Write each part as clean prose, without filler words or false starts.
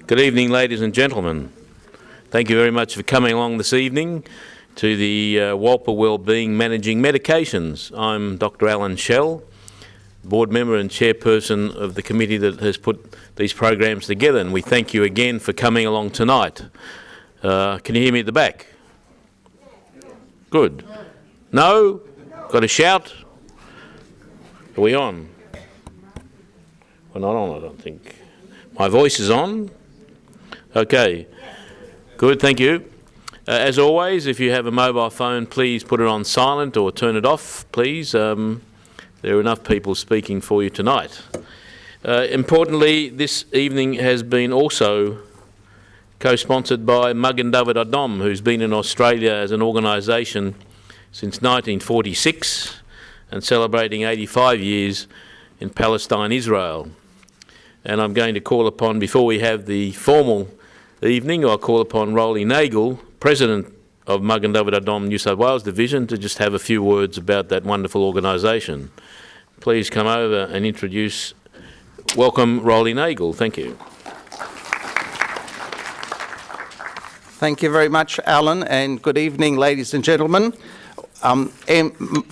Good evening, ladies and gentlemen. Thank you very much for coming along this evening to the Wolper Wellbeing Managing Medications. I'm Dr. Alan Schell, board member and chairperson of the committee that has put these programs together, and we thank you again for coming along tonight. Can you hear me at the back? Good. No? Got a shout? Are we on? We're not on, I don't think. My voice is on? Okay. Good, thank you. As always, if you have a mobile phone, please put it on silent or turn it off, please. There are enough people speaking for you tonight. Importantly, this evening has been also co-sponsored by Magen David Adom, who's been in Australia as an organisation since 1946 and celebrating 85 years in Palestine, Israel. And I'm going to call upon, before we have the formal evening, I'll call upon Rolly Nagel, President of Magen David Adom New South Wales Division, to just have a few words about that wonderful organisation. Please come over and welcome Rolly Nagel. Thank you. Thank you very much, Alan, and good evening, ladies and gentlemen.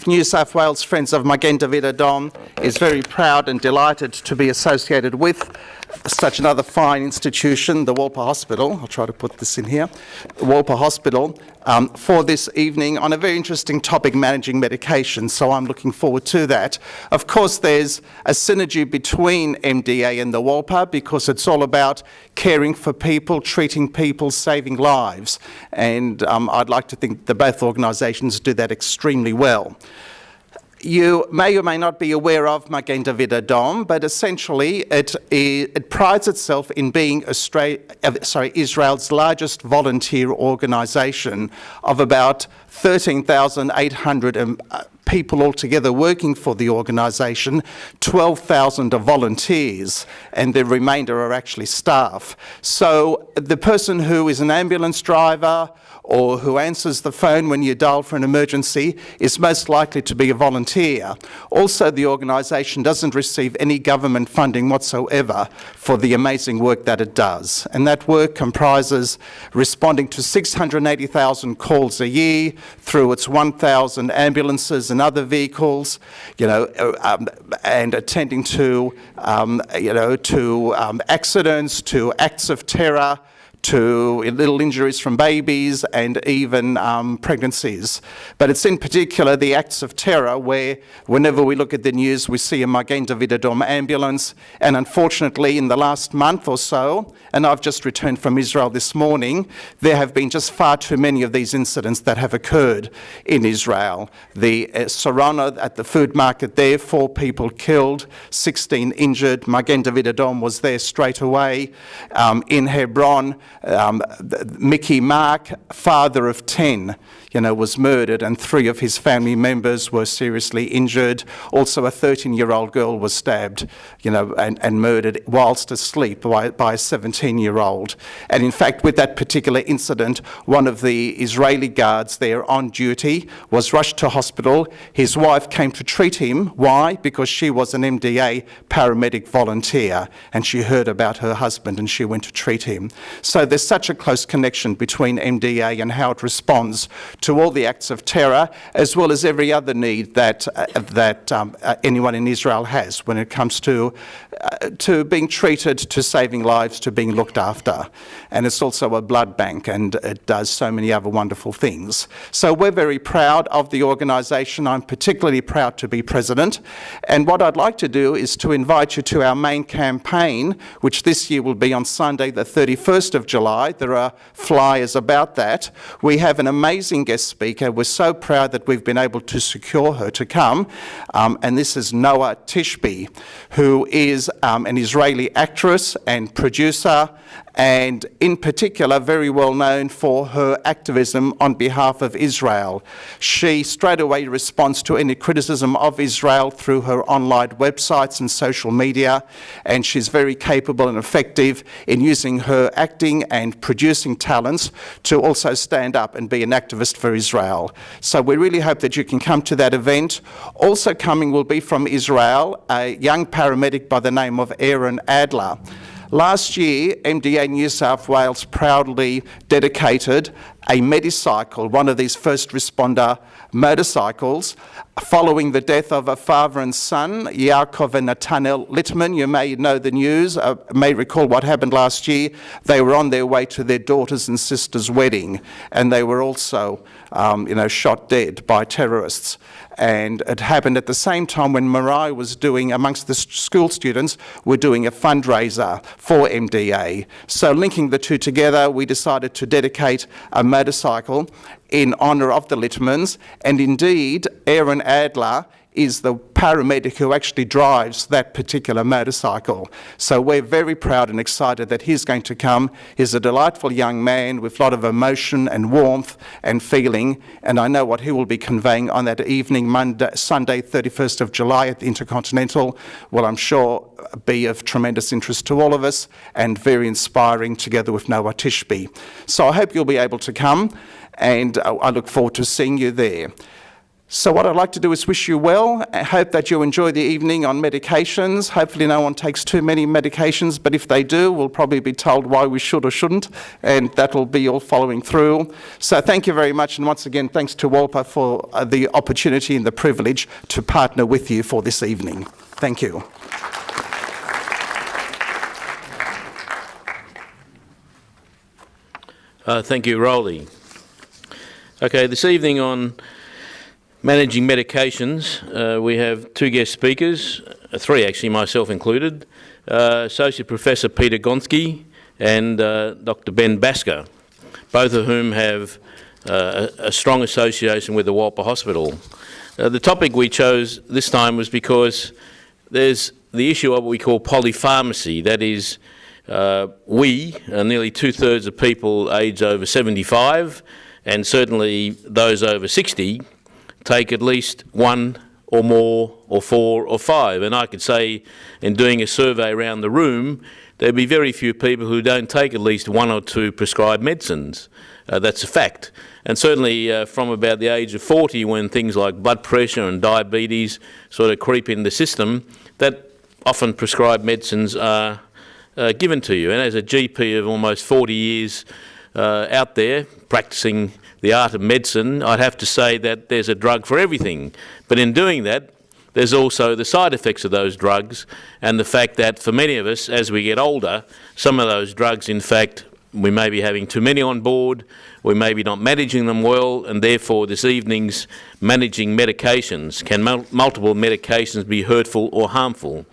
New South Wales Friends of Magen David Adom is very proud and delighted to be associated with such another fine institution, the Wolper Hospital. I'll try to put this in here. Wolper Hospital, for this evening on a very interesting topic, managing medication, so I'm looking forward to that. Of course, there's a synergy between MDA and the Wolper because it's all about caring for people, treating people, saving lives, and I'd like to think that both organisations do that extremely well. You may or may not be aware of Magen David Adom, but essentially it prides itself in being Israel's largest volunteer organisation of about 13,800 people altogether working for the organisation. 12,000 are volunteers and the remainder are actually staff. So the person who is an ambulance driver or who answers the phone when you dial for an emergency is most likely to be a volunteer. Also, the organisation doesn't receive any government funding whatsoever for the amazing work that it does. And that work comprises responding to 680,000 calls a year through its 1,000 ambulances and other vehicles, and attending to, accidents, to acts of terror, to little injuries from babies and even pregnancies. But it's in particular the acts of terror where whenever we look at the news we see a Magen David Adom ambulance, and unfortunately in the last month or so, and I've just returned from Israel this morning, there have been just far too many of these incidents that have occurred in Israel. The Sarona at the food market there, 4 people killed, 16 injured. Magen David Adom was there straight away. In Hebron, Mickey Mark, father of 10, was murdered, and 3 of his family members were seriously injured. Also, a 13-year-old girl was stabbed, and murdered whilst asleep by a 17-year-old. And in fact, with that particular incident, one of the Israeli guards there on duty was rushed to hospital. His wife came to treat him. Why? Because she was an MDA paramedic volunteer, and she heard about her husband, and she went to treat him. So there's such a close connection between MDA and how it responds to all the acts of terror, as well as every other need that anyone in Israel has when it comes to being treated, to saving lives, to being looked after. And it's also a blood bank, and it does so many other wonderful things. So we're very proud of the organisation. I'm particularly proud to be president. And what I'd like to do is to invite you to our main campaign, which this year will be on Sunday, the 31st of July. There are flyers about that. We have an amazing guest speaker. We're so proud that we've been able to secure her to come. And this is Noah Tishby, who is an Israeli actress and producer, and in particular very well known for her activism on behalf of Israel. She straight away responds to any criticism of Israel through her online websites and social media, and she's very capable and effective in using her acting and producing talents to also stand up and be an activist for Israel. So we really hope that you can come to that event. Also coming will be from Israel, a young paramedic by the name of Aaron Adler. Last year, MDA New South Wales proudly dedicated a Medicycle, one of these first responder motorcycles, following the death of a father and son, Yaakov and Nathaniel Littman. You may know the news, may recall what happened last year. They were on their way to their daughter's and sister's wedding, and they were also shot dead by terrorists. And it happened at the same time when Marai was doing, amongst the school students, were doing a fundraiser for MDA. So linking the two together, we decided to dedicate a motorcycle in honour of the Littmans, and indeed Aaron Adler is the paramedic who actually drives that particular motorcycle. So we're very proud and excited that he's going to come. He's a delightful young man with a lot of emotion and warmth and feeling, and I know what he will be conveying on that evening, Sunday 31st of July at the Intercontinental will, I'm sure, be of tremendous interest to all of us and very inspiring, together with Noah Tishby. So I hope you'll be able to come, and I look forward to seeing you there. So what I'd like to do is wish you well. I hope that you enjoy the evening on medications. Hopefully no one takes too many medications, but if they do, we'll probably be told why we should or shouldn't, and that'll be all following through. So thank you very much, and once again, thanks to Wolper for the opportunity and the privilege to partner with you for this evening. Thank you. Thank you, Rolly. Okay, this evening on managing medications, we have two guest speakers, three actually, myself included, Associate Professor Peter Gonski and Dr. Ben Basger, both of whom have a strong association with the Wolper Hospital. The topic we chose this time was because there's the issue of what we call polypharmacy. That is, nearly two-thirds of people aged over 75, and certainly those over 60, take at least one or more or four or five. And I could say, in doing a survey around the room, there'd be very few people who don't take at least one or two prescribed medicines. That's a fact. And certainly from about the age of 40, when things like blood pressure and diabetes sort of creep in the system, that often prescribed medicines are given to you. And as a GP of almost 40 years out there practicing the art of medicine, I'd have to say that there's a drug for everything. But in doing that, there's also the side effects of those drugs, and the fact that for many of us, as we get older, some of those drugs, in fact, we may be having too many on board, we may be not managing them well, and therefore this evening's managing medications. Can multiple medications be hurtful or harmful?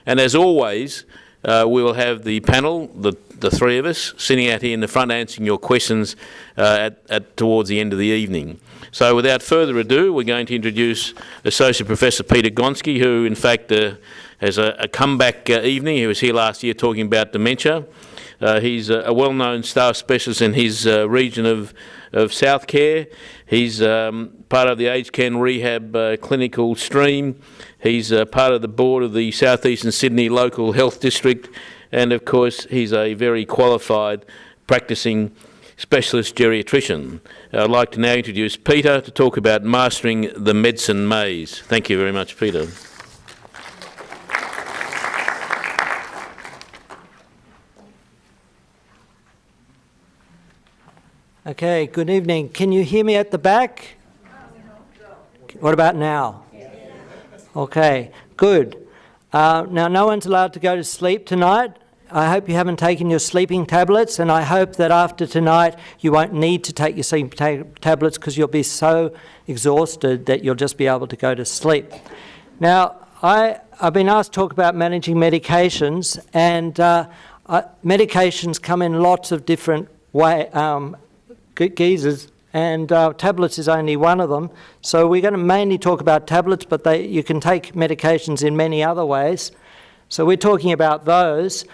And as always, we will have the panel, the three of us, sitting out here in the front answering your questions towards the end of the evening. So without further ado, we're going to introduce Associate Professor Peter Gonski, who in fact has a comeback evening. He was here last year talking about dementia. He's a well-known staff specialist in his region of South Care. He's part of the Aged Care Rehab clinical stream. He's part of the board of the South Eastern Sydney Local Health District, and of course he's a very qualified practicing specialist geriatrician. I'd like to now introduce Peter to talk about mastering the medicine maze. Thank you very much, Peter. Okay, good evening. Can you hear me at the back? What about now? Okay, good. Now, no one's allowed to go to sleep tonight. I hope you haven't taken your sleeping tablets, and I hope that after tonight you won't need to take your sleeping tablets because you'll be so exhausted that you'll just be able to go to sleep. Now, I've been asked to talk about managing medications, and medications come in lots of different guises, and tablets is only one of them. So we're going to mainly talk about tablets, but you can take medications in many other ways. So we're talking about those.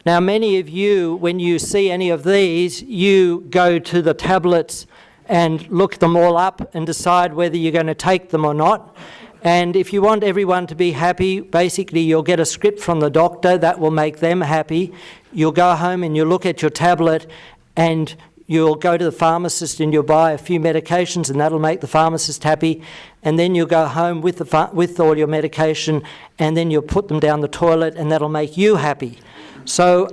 Now, many of you, when you see any of these, you go to the tablets and look them all up and decide whether you're going to take them or not. And if you want everyone to be happy, basically you'll get a script from the doctor that will make them happy. You'll go home and you'll look at your tablet and you'll go to the pharmacist and you'll buy a few medications, and that'll make the pharmacist happy. And then you'll go home with all your medication, and then you'll put them down the toilet, and that'll make you happy. So,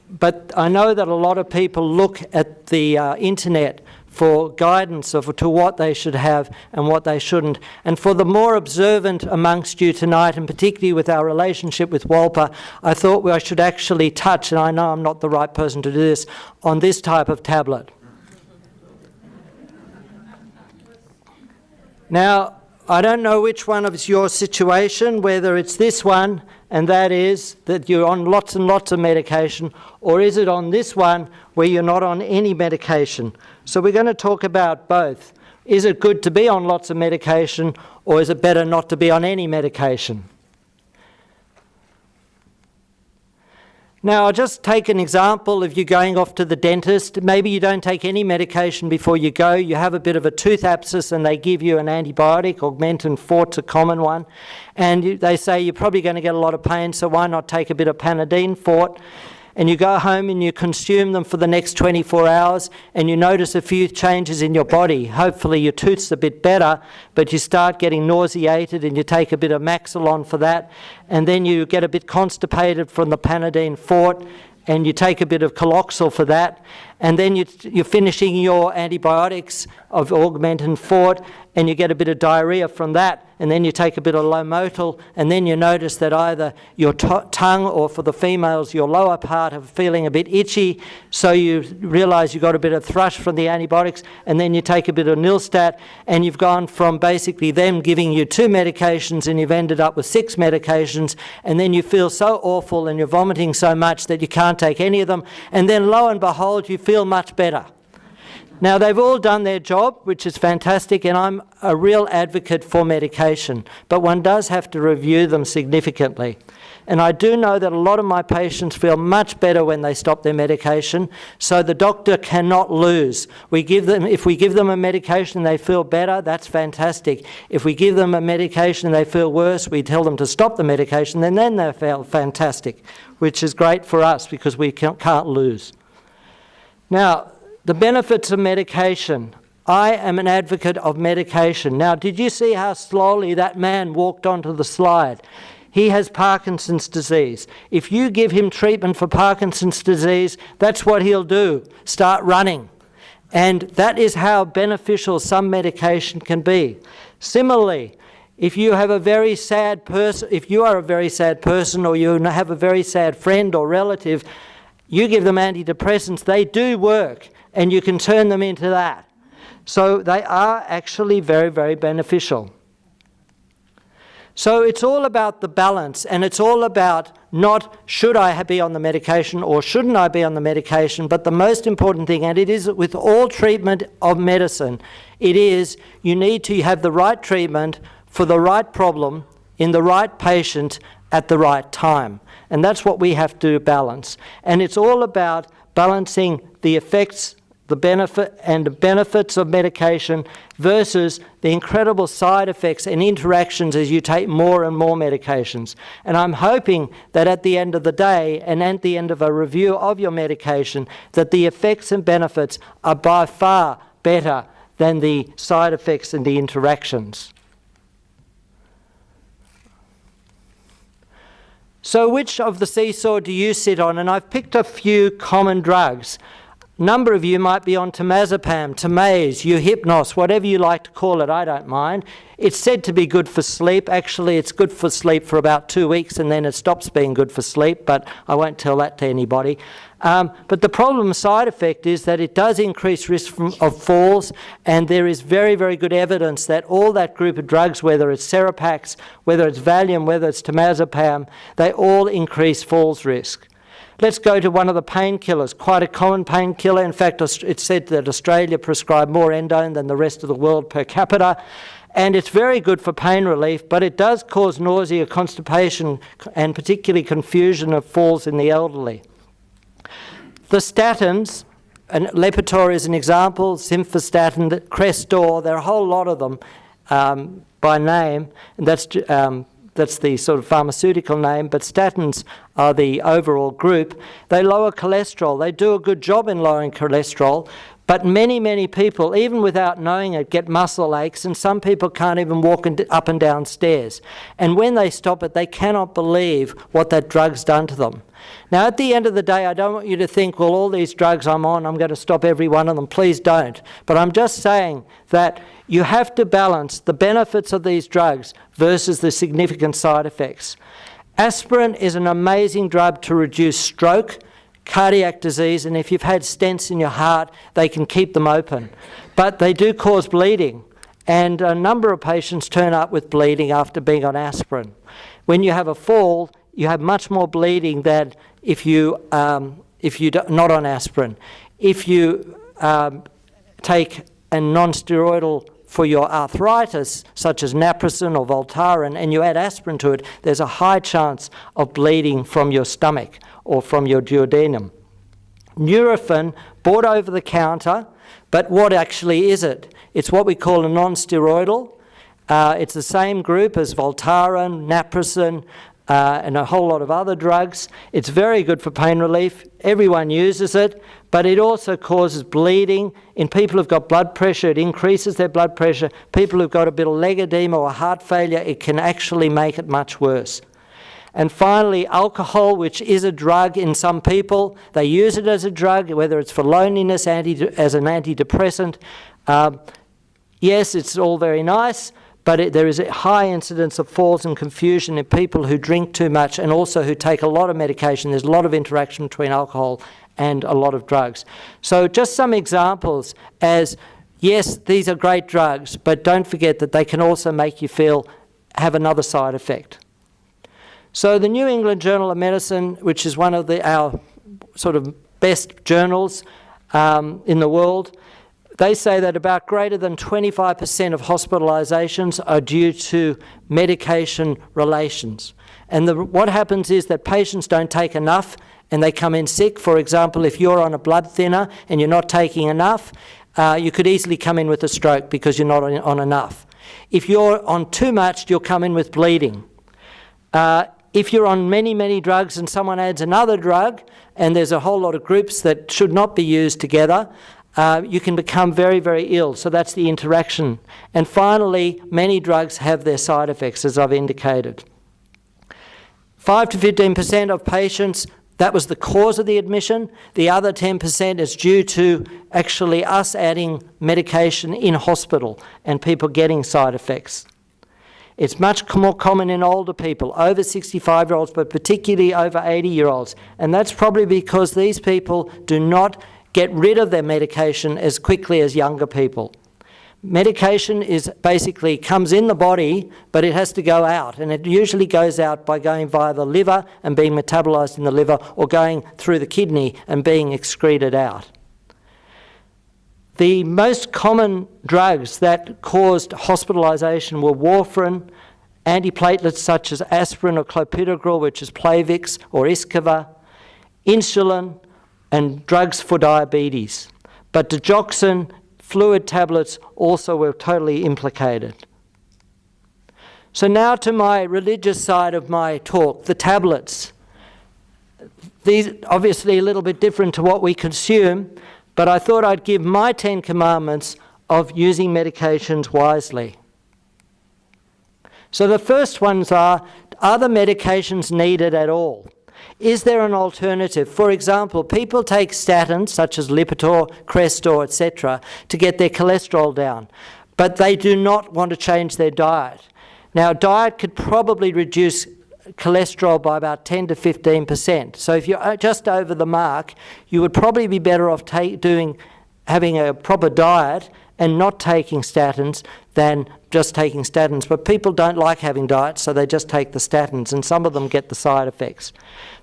but I know that a lot of people look at the internet for guidance to what they should have and what they shouldn't. And for the more observant amongst you tonight, and particularly with our relationship with Wolper, I thought I should actually touch, and I know I'm not the right person to do this, on this type of tablet. Now, I don't know which one is your situation, whether it's this one, and that is that you're on lots and lots of medication, or is it on this one where you're not on any medication? So we're going to talk about both. Is it good to be on lots of medication, or is it better not to be on any medication? Now, I'll just take an example of you going off to the dentist. Maybe you don't take any medication before you go. You have a bit of a tooth abscess and they give you an antibiotic. Augmentin Forte's a common one. And they say you're probably going to get a lot of pain, so why not take a bit of Panadine Forte? And you go home and you consume them for the next 24 hours and you notice a few changes in your body. Hopefully your tooth's a bit better, but you start getting nauseated and you take a bit of Maxilon for that, and then you get a bit constipated from the Panadine Forte and you take a bit of Coloxal for that, and then you're finishing your antibiotics of Augmentin Forte and you get a bit of diarrhea from that, and then you take a bit of Lomotil, and then you notice that either your tongue or, for the females, your lower part are feeling a bit itchy, so you realise you've got a bit of thrush from the antibiotics, and then you take a bit of Nilstat, and you've gone from basically them giving you 2 medications and you've ended up with 6 medications, and then you feel so awful and you're vomiting so much that you can't take any of them, and then lo and behold you feel much better. Now, they've all done their job, which is fantastic, and I'm a real advocate for medication, but one does have to review them significantly. And I do know that a lot of my patients feel much better when they stop their medication, so the doctor cannot lose. If we give them a medication and they feel better, that's fantastic. If we give them a medication and they feel worse, we tell them to stop the medication, and then they feel fantastic, which is great for us because we can't lose. Now, the benefits of medication. I am an advocate of medication. Now, did you see how slowly that man walked onto the slide? He has Parkinson's disease. If you give him treatment for Parkinson's disease, that's what he'll do, start running. And that is how beneficial some medication can be. Similarly, if you have a very sad person, if you are a very sad person, or you have a very sad friend or relative, you give them antidepressants, they do work, and you can turn them into that. So they are actually very, very beneficial. So it's all about the balance, and it's all about not should I be on the medication or shouldn't I be on the medication, but the most important thing, and it is with all treatment of medicine, it is you need to have the right treatment for the right problem in the right patient at the right time. And that's what we have to balance. And it's all about balancing the effects, the benefits of medication versus the incredible side effects and interactions as you take more and more medications. And I'm hoping that at the end of the day and at the end of a review of your medication, that the effects and benefits are by far better than the side effects and the interactions. So which of the seesaw do you sit on? And I've picked a few common drugs. A number of you might be on temazepam, Temaze, Euhypnos, whatever you like to call it, I don't mind. It's said to be good for sleep. Actually, it's good for sleep for about 2 weeks and then it stops being good for sleep, but I won't tell that to anybody. But the problem side effect is that it does increase risk of falls, and there is very, very good evidence that all that group of drugs, whether it's Seropax, whether it's Valium, whether it's temazepam, they all increase falls risk. Let's go to one of the painkillers, quite a common painkiller. In fact, it's said that Australia prescribed more endone than the rest of the world per capita. And it's very good for pain relief, but it does cause nausea, constipation, and particularly confusion of falls in the elderly. The statins, and Lipitor is an example, Simvastatin, Crestor, there are a whole lot of them by name, and that's the sort of pharmaceutical name, but statins are the overall group. They lower cholesterol. They do a good job in lowering cholesterol, But many, many people, even without knowing it, get muscle aches, and some people can't even walk up and down stairs. And when they stop it, they cannot believe what that drug's done to them. Now, at the end of the day, I don't want you to think, well, all these drugs I'm on, I'm going to stop every one of them. Please don't. But I'm just saying that you have to balance the benefits of these drugs versus the significant side effects. Aspirin is an amazing drug to reduce stroke, cardiac disease, and if you've had stents in your heart, they can keep them open. But they do cause bleeding, and a number of patients turn up with bleeding after being on aspirin. When you have a fall, you have much more bleeding than if you're not on aspirin. If you take a non-steroidal for your arthritis, such as naproxen or Voltaren, and you add aspirin to it, there's a high chance of bleeding from your stomach or from your duodenum. Nurofen, bought over the counter, but what actually is it? It's what we call a non-steroidal. It's the same group as Voltaren, naproxen, and a whole lot of other drugs. It's very good for pain relief. Everyone uses it, but it also causes bleeding. In people who've got blood pressure, it increases their blood pressure. People who've got a bit of leg edema or heart failure, it can actually make it much worse. And finally, alcohol, which is a drug in some people. They use it as a drug, whether it's for loneliness, as an antidepressant. Yes, it's all very nice, but there is a high incidence of falls and confusion in people who drink too much and also who take a lot of medication. There's a lot of interaction between alcohol and a lot of drugs. So just some examples as, yes, these are great drugs, but don't forget that they can also make you have another side effect. So the New England Journal of Medicine, which is one of our sort of best journals in the world, they say that about greater than 25% of hospitalizations are due to medication relations. And what happens is that patients don't take enough and they come in sick. For example, if you're on a blood thinner and you're not taking enough, you could easily come in with a stroke because you're not on enough. If you're on too much, you'll come in with bleeding. If you're on many, many drugs and someone adds another drug, and there's a whole lot of groups that should not be used together, you can become very, very ill. So that's the interaction. And finally, many drugs have their side effects, as I've indicated. 5 to 15% of patients, that was the cause of the admission. The other 10% is due to actually us adding medication in hospital and people getting side effects. It's much more common in older people, over 65-year-olds, but particularly over 80-year-olds. And that's probably because these people do not get rid of their medication as quickly as younger people. Medication basically comes in the body, but it has to go out. And it usually goes out by going via the liver and being metabolized in the liver, or going through the kidney and being excreted out. The most common drugs that caused hospitalisation were warfarin, antiplatelets such as aspirin or clopidogrel, which is Plavix or Iscova, insulin, and drugs for diabetes. But digoxin, fluid tablets also were totally implicated. So now to my religious side of my talk, the tablets. These obviously a little bit different to what we consume, but I thought I'd give my 10 commandments of using medications wisely. So the first ones are the medications needed at all? Is there an alternative? For example, people take statins such as Lipitor, Crestor, etc. to get their cholesterol down, but they do not want to change their diet. Now, diet could probably reduce cholesterol by about 10 to 15%. So if you're just over the mark, you would probably be better off having a proper diet and not taking statins than just taking statins. But people don't like having diets, so they just take the statins, and some of them get the side effects.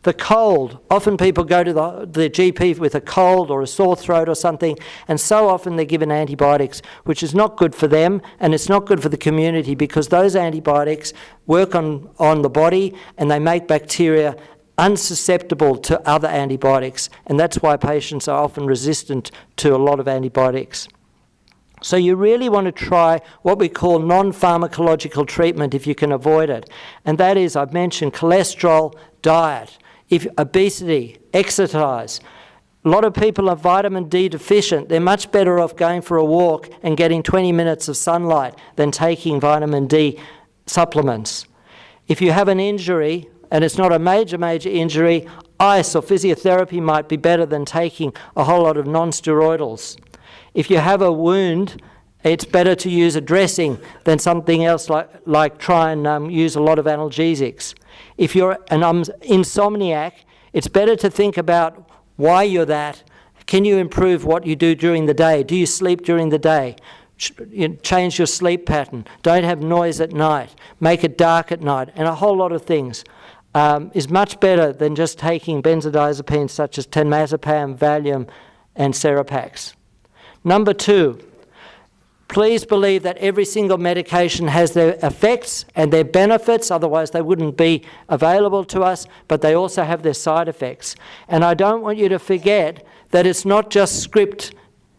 The cold. Often people go to the GP with a cold or a sore throat or something, and so often they're given antibiotics, which is not good for them, and it's not good for the community, because those antibiotics work on the body and they make bacteria unsusceptible to other antibiotics, and that's why patients are often resistant to a lot of antibiotics. So you really want to try what we call non-pharmacological treatment if you can avoid it. And that is, I've mentioned cholesterol, diet, obesity, exercise, A lot of people are vitamin D deficient. They're much better off going for a walk and getting 20 minutes of sunlight than taking vitamin D supplements. If you have an injury, and it's not a major injury, ice or physiotherapy might be better than taking a whole lot of non-steroidals. If you have a wound, it's better to use a dressing than something else like try and use a lot of analgesics. If you're an insomniac, it's better to think about why you're that. Can you improve what you do during the day? Do you sleep during the day? Change your sleep pattern. Don't have noise at night. Make it dark at night. And a whole lot of things is much better than just taking benzodiazepines such as temazepam, Valium, and Seropax. Number 2, please believe that every single medication has their effects and their benefits, otherwise they wouldn't be available to us, but they also have their side effects. And I don't want you to forget that it's not just script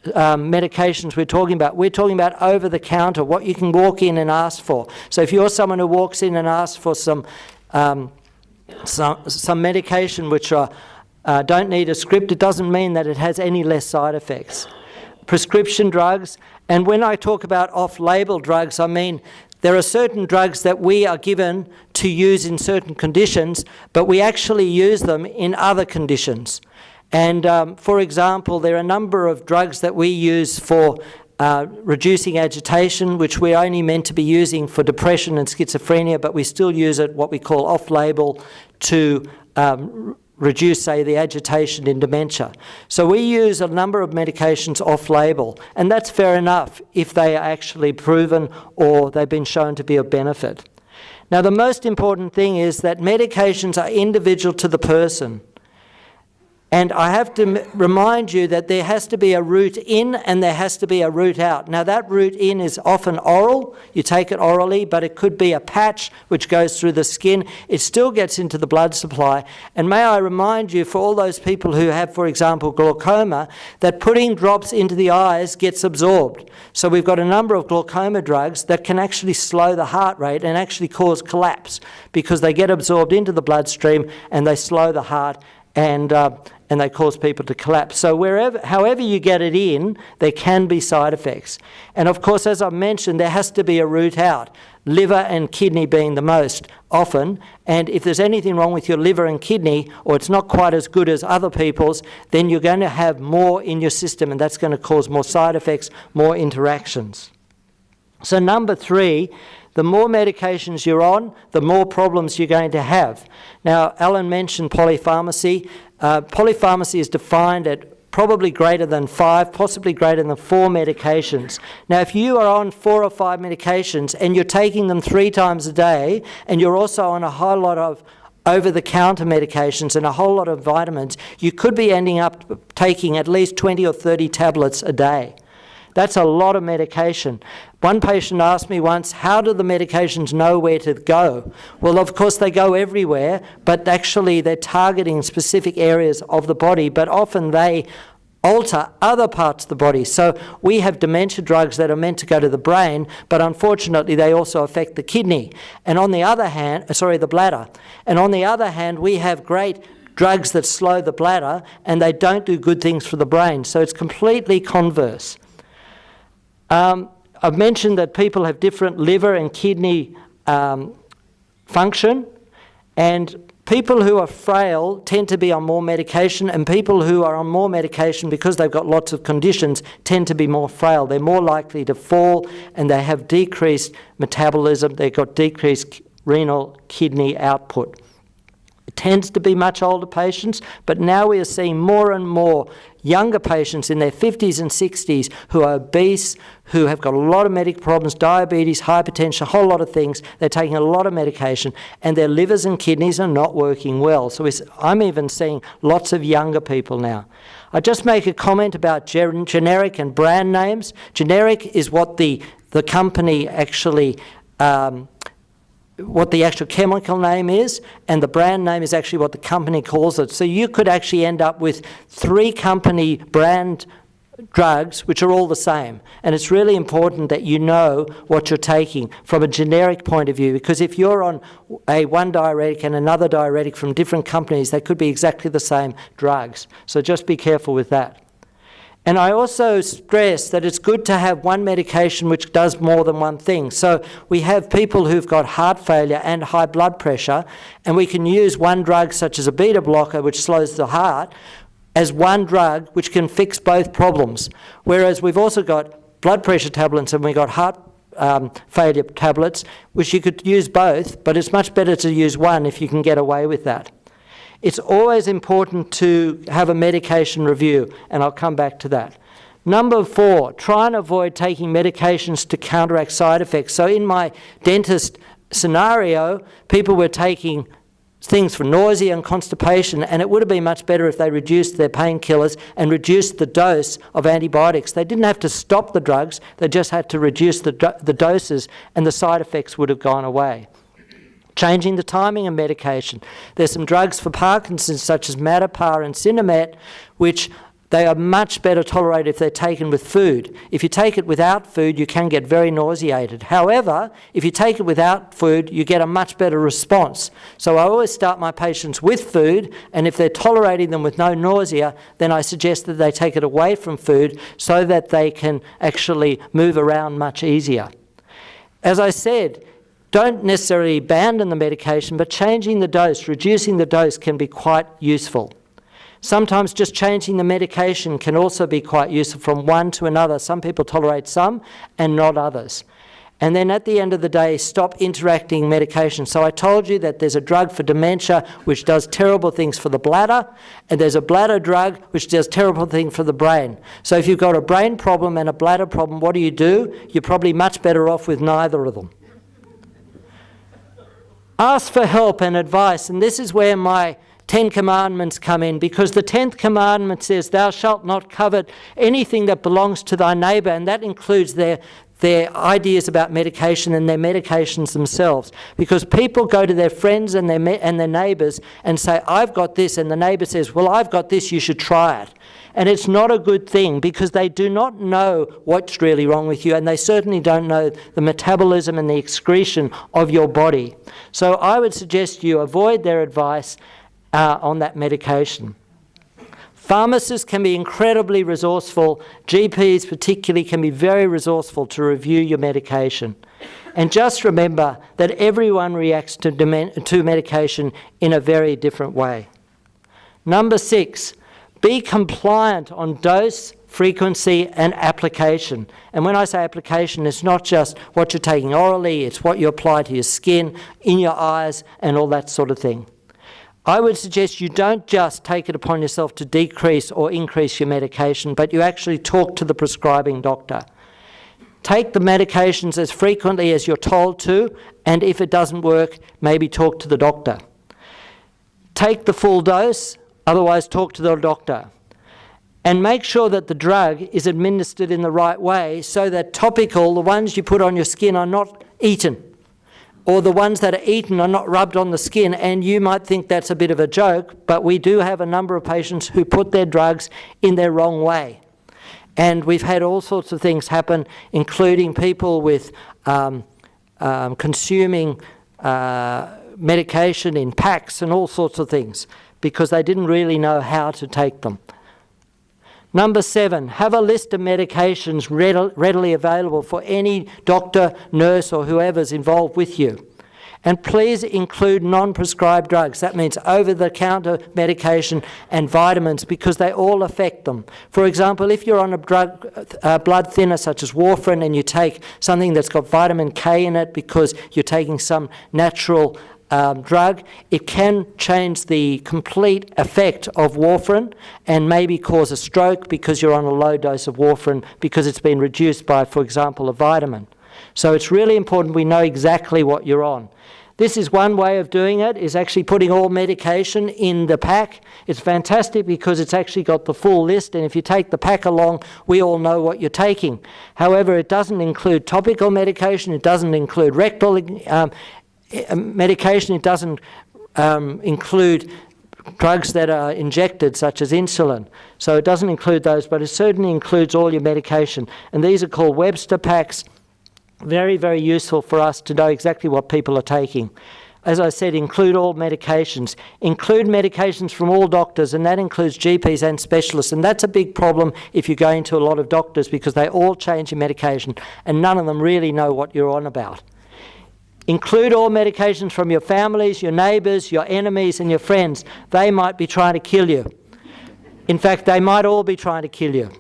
medications we're talking about. We're talking about over-the-counter, what you can walk in and ask for. So if you're someone who walks in and asks for some medication which don't need a script, it doesn't mean that it has any less side effects. Prescription drugs, and when I talk about off-label drugs, I mean there are certain drugs that we are given to use in certain conditions, but we actually use them in other conditions. And for example, there are a number of drugs that we use for reducing agitation, which we're only meant to be using for depression and schizophrenia, but we still use it, what we call off-label, to reduce, say, the agitation in dementia. So we use a number of medications off-label, and that's fair enough if they are actually proven or they've been shown to be of benefit. Now, the most important thing is that medications are individual to the person. And I have to remind you that there has to be a route in and there has to be a route out. Now that route in is often oral, you take it orally, but it could be a patch which goes through the skin. It still gets into the blood supply. And may I remind you, for all those people who have, for example, glaucoma, that putting drops into the eyes gets absorbed. So we've got a number of glaucoma drugs that can actually slow the heart rate and actually cause collapse because they get absorbed into the bloodstream and they slow the heart and they cause people to collapse. So however you get it in, there can be side effects. And of course, as I mentioned, there has to be a route out, liver and kidney being the most often. And if there's anything wrong with your liver and kidney, or it's not quite as good as other people's, then you're going to have more in your system, and that's going to cause more side effects, more interactions. So number 3, the more medications you're on, the more problems you're going to have. Now, Alan mentioned polypharmacy. Polypharmacy is defined at probably greater than 5, possibly greater than 4 medications. Now, if you are on 4 or 5 medications and you're taking them 3 times a day, and you're also on a whole lot of over-the-counter medications and a whole lot of vitamins, you could be ending up taking at least 20 or 30 tablets a day. That's a lot of medication. One patient asked me once, how do the medications know where to go? Well, of course, they go everywhere, but actually they're targeting specific areas of the body, but often they alter other parts of the body. So we have dementia drugs that are meant to go to the brain, but unfortunately they also affect the kidney. And on the other hand, the bladder. And on the other hand, we have great drugs that slow the bladder, and they don't do good things for the brain. So it's completely converse. I've mentioned that people have different liver and kidney function, and people who are frail tend to be on more medication, and people who are on more medication because they've got lots of conditions tend to be more frail. They're more likely to fall, and they have decreased metabolism. They've got decreased renal kidney output. It tends to be much older patients, but now we are seeing more and more younger patients in their 50s and 60s who are obese, who have got a lot of medical problems, diabetes, hypertension, a whole lot of things. They're taking a lot of medication, and their livers and kidneys are not working well. So I'm even seeing lots of younger people now. I just make a comment about generic and brand names. Generic is what the company actually what the actual chemical name is, and the brand name is actually what the company calls it. So you could actually end up with 3 company brand drugs which are all the same. And it's really important that you know what you're taking from a generic point of view, because if you're on one diuretic and another diuretic from different companies, they could be exactly the same drugs. So just be careful with that. And I also stress that it's good to have one medication which does more than one thing. So we have people who've got heart failure and high blood pressure, and we can use one drug such as a beta blocker, which slows the heart, as one drug which can fix both problems. Whereas we've also got blood pressure tablets and we've got heart failure tablets, which you could use both, but it's much better to use one if you can get away with that. It's always important to have a medication review, and I'll come back to that. Number 4, try and avoid taking medications to counteract side effects. So in my dentist scenario, people were taking things for nausea and constipation, and it would have been much better if they reduced their painkillers and reduced the dose of antibiotics. They didn't have to stop the drugs, they just had to reduce the doses, and the side effects would have gone away. Changing the timing of medication. There's some drugs for Parkinson's such as Matapar and Sinemet, which they are much better tolerated if they're taken with food. If you take it without food, you can get very nauseated. However, if you take it without food, you get a much better response. So I always start my patients with food, and if they're tolerating them with no nausea, then I suggest that they take it away from food so that they can actually move around much easier. As I said, don't necessarily abandon the medication, but changing the dose, reducing the dose can be quite useful. Sometimes just changing the medication can also be quite useful from one to another. Some people tolerate some and not others. And then at the end of the day, stop interacting medication. So I told you that there's a drug for dementia which does terrible things for the bladder, and there's a bladder drug which does terrible things for the brain. So if you've got a brain problem and a bladder problem, what do? You're probably much better off with neither of them. Ask for help and advice, and this is where my 10 commandments come in, because the 10th commandment says, thou shalt not covet anything that belongs to thy neighbour, and that includes their ideas about medication and their medications themselves. Because people go to their friends and their neighbours and say, I've got this, and the neighbour says, well, I've got this, you should try it. And it's not a good thing, because they do not know what's really wrong with you, and they certainly don't know the metabolism and the excretion of your body. So I would suggest you avoid their advice on that medication. Pharmacists can be incredibly resourceful. GPs particularly can be very resourceful to review your medication. And just remember that everyone reacts to medication in a very different way. Number 6, be compliant on dose, frequency and application. And when I say application, it's not just what you're taking orally, it's what you apply to your skin, in your eyes and all that sort of thing. I would suggest you don't just take it upon yourself to decrease or increase your medication, but you actually talk to the prescribing doctor. Take the medications as frequently as you're told to, and if it doesn't work, maybe talk to the doctor. Take the full dose, otherwise talk to the doctor. And make sure that the drug is administered in the right way so that topical, the ones you put on your skin, are not eaten, or the ones that are eaten are not rubbed on the skin. And you might think that's a bit of a joke, but we do have a number of patients who put their drugs in their wrong way. And we've had all sorts of things happen, including people with consuming medication in packs and all sorts of things, because they didn't really know how to take them. Number 7, have a list of medications readily available for any doctor, nurse or whoever's involved with you. And please include non-prescribed drugs. That means over-the-counter medication and vitamins, because they all affect them. For example, if you're on a blood thinner such as warfarin and you take something that's got vitamin K in it because you're taking some natural drug, it can change the complete effect of warfarin and maybe cause a stroke because you're on a low dose of warfarin because it's been reduced by, for example, a vitamin. So it's really important we know exactly what you're on. This is one way of doing it, is actually putting all medication in the pack. It's fantastic because it's actually got the full list, and if you take the pack along, we all know what you're taking. However, it doesn't include topical medication, it doesn't include rectal medication, it doesn't include drugs that are injected, such as insulin. So it doesn't include those, but it certainly includes all your medication. And these are called Webster packs. Very, very useful for us to know exactly what people are taking. As I said, include all medications. Include medications from all doctors, and that includes GPs and specialists. And that's a big problem if you're going to a lot of doctors, because they all change your medication and none of them really know what you're on about. Include all medications from your families, your neighbours, your enemies and your friends. They might be trying to kill you. In fact, they might all be trying to kill you.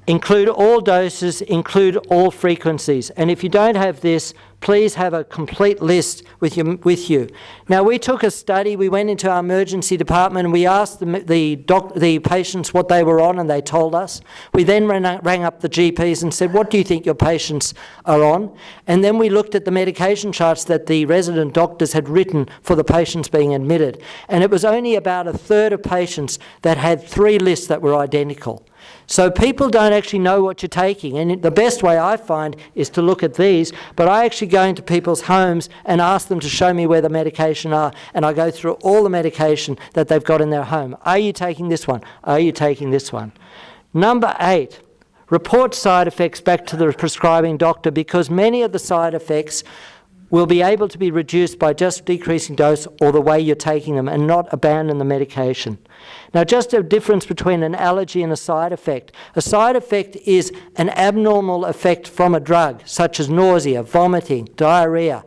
Include all doses, include all frequencies. And if you don't have this, please have a complete list with you. Now, we took a study. We went into our emergency department and we asked the patients what they were on, and they told us. We then rang up the GPs and said, what do you think your patients are on? And then we looked at the medication charts that the resident doctors had written for the patients being admitted. And it was only about a third of patients that had 3 lists that were identical. So people don't actually know what you're taking, and the best way I find is to look at these, but I actually go into people's homes and ask them to show me where the medication are, and I go through all the medication that they've got in their home. Are you taking this one? Are you taking this one? Number 8, report side effects back to the prescribing doctor, because many of the side effects will be able to be reduced by just decreasing dose or the way you're taking them, and not abandon the medication. Now, just a difference between an allergy and a side effect. A side effect is an abnormal effect from a drug, such as nausea, vomiting, diarrhea.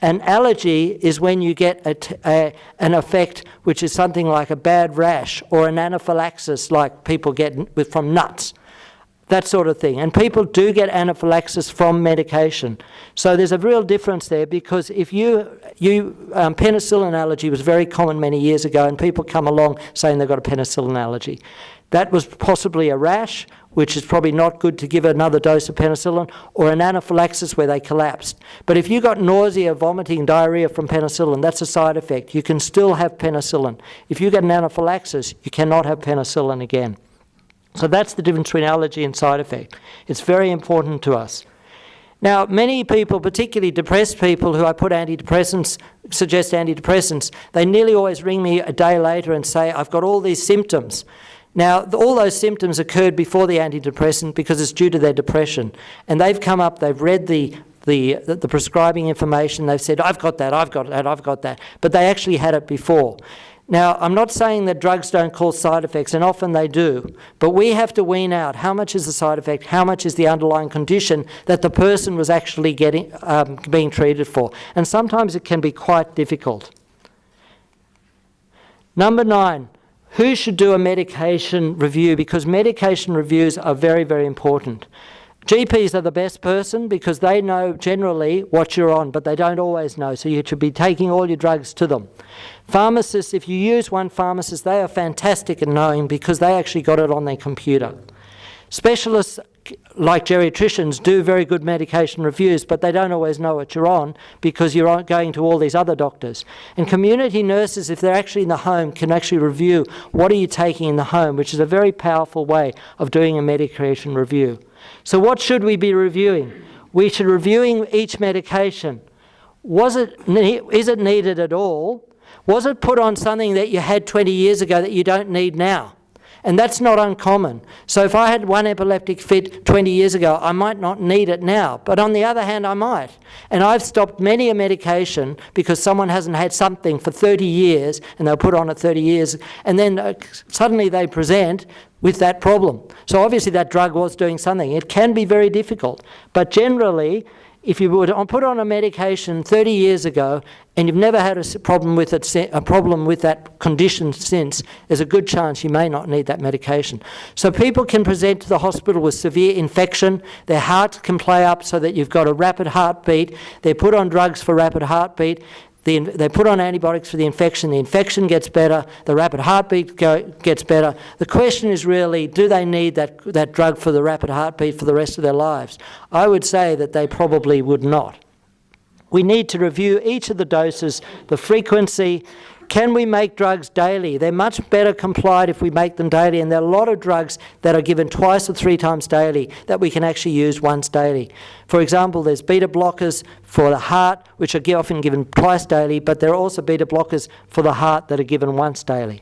An allergy is when you get an effect which is something like a bad rash or an anaphylaxis, like people get from nuts. That sort of thing. And people do get anaphylaxis from medication. So there's a real difference there, because if penicillin allergy was very common many years ago, and people come along saying they've got a penicillin allergy. That was possibly a rash, which is probably not good to give another dose of penicillin, or an anaphylaxis where they collapsed. But if you got nausea, vomiting, diarrhea from penicillin, that's a side effect. You can still have penicillin. If you get an anaphylaxis, you cannot have penicillin again. So that's the difference between allergy and side effect. It's very important to us. Now, many people, particularly depressed people who I put suggest antidepressants, they nearly always ring me a day later and say, I've got all these symptoms. Now, all those symptoms occurred before the antidepressant because it's due to their depression. And they've come up, they've read the prescribing information, they've said, I've got that, I've got that, I've got that. But they actually had it before. Now, I'm not saying that drugs don't cause side effects, and often they do, but we have to wean out how much is the side effect, how much is the underlying condition that the person was actually being treated for. And sometimes it can be quite difficult. Number 9, who should do a medication review? Because medication reviews are very, very important. GPs are the best person because they know generally what you're on, but they don't always know, so you should be taking all your drugs to them. Pharmacists, if you use one pharmacist, they are fantastic at knowing because they actually got it on their computer. Specialists like geriatricians do very good medication reviews, but they don't always know what you're on because you're going to all these other doctors. And community nurses, if they're actually in the home, can actually review what are you taking in the home, which is a very powerful way of doing a medication review. So what should we be reviewing? We should be reviewing each medication. Is it needed at all? Was it put on something that you had 20 years ago that you don't need now? And that's not uncommon. So if I had one epileptic fit 20 years ago, I might not need it now. But on the other hand, I might. And I've stopped many a medication because someone hasn't had something for 30 years and they'll put on it 30 years and then suddenly they present with that problem. So obviously that drug was doing something. It can be very difficult. But generally, if you were to put on a medication 30 years ago and you've never had a problem with that condition since, there's a good chance you may not need that medication. So people can present to the hospital with severe infection. Their heart can play up so that you've got a rapid heartbeat. They're put on drugs for rapid heartbeat. They put on antibiotics for the infection gets better, the rapid heartbeat gets better. The question is really, do they need that drug for the rapid heartbeat for the rest of their lives? I would say that they probably would not. We need to review each of the doses, the frequency, Can we make drugs daily? They're much better complied if we make them daily, and there are a lot of drugs that are given twice or 3 times daily that we can actually use once daily. For example, there's beta blockers for the heart, which are often given twice daily, but there are also beta blockers for the heart that are given once daily.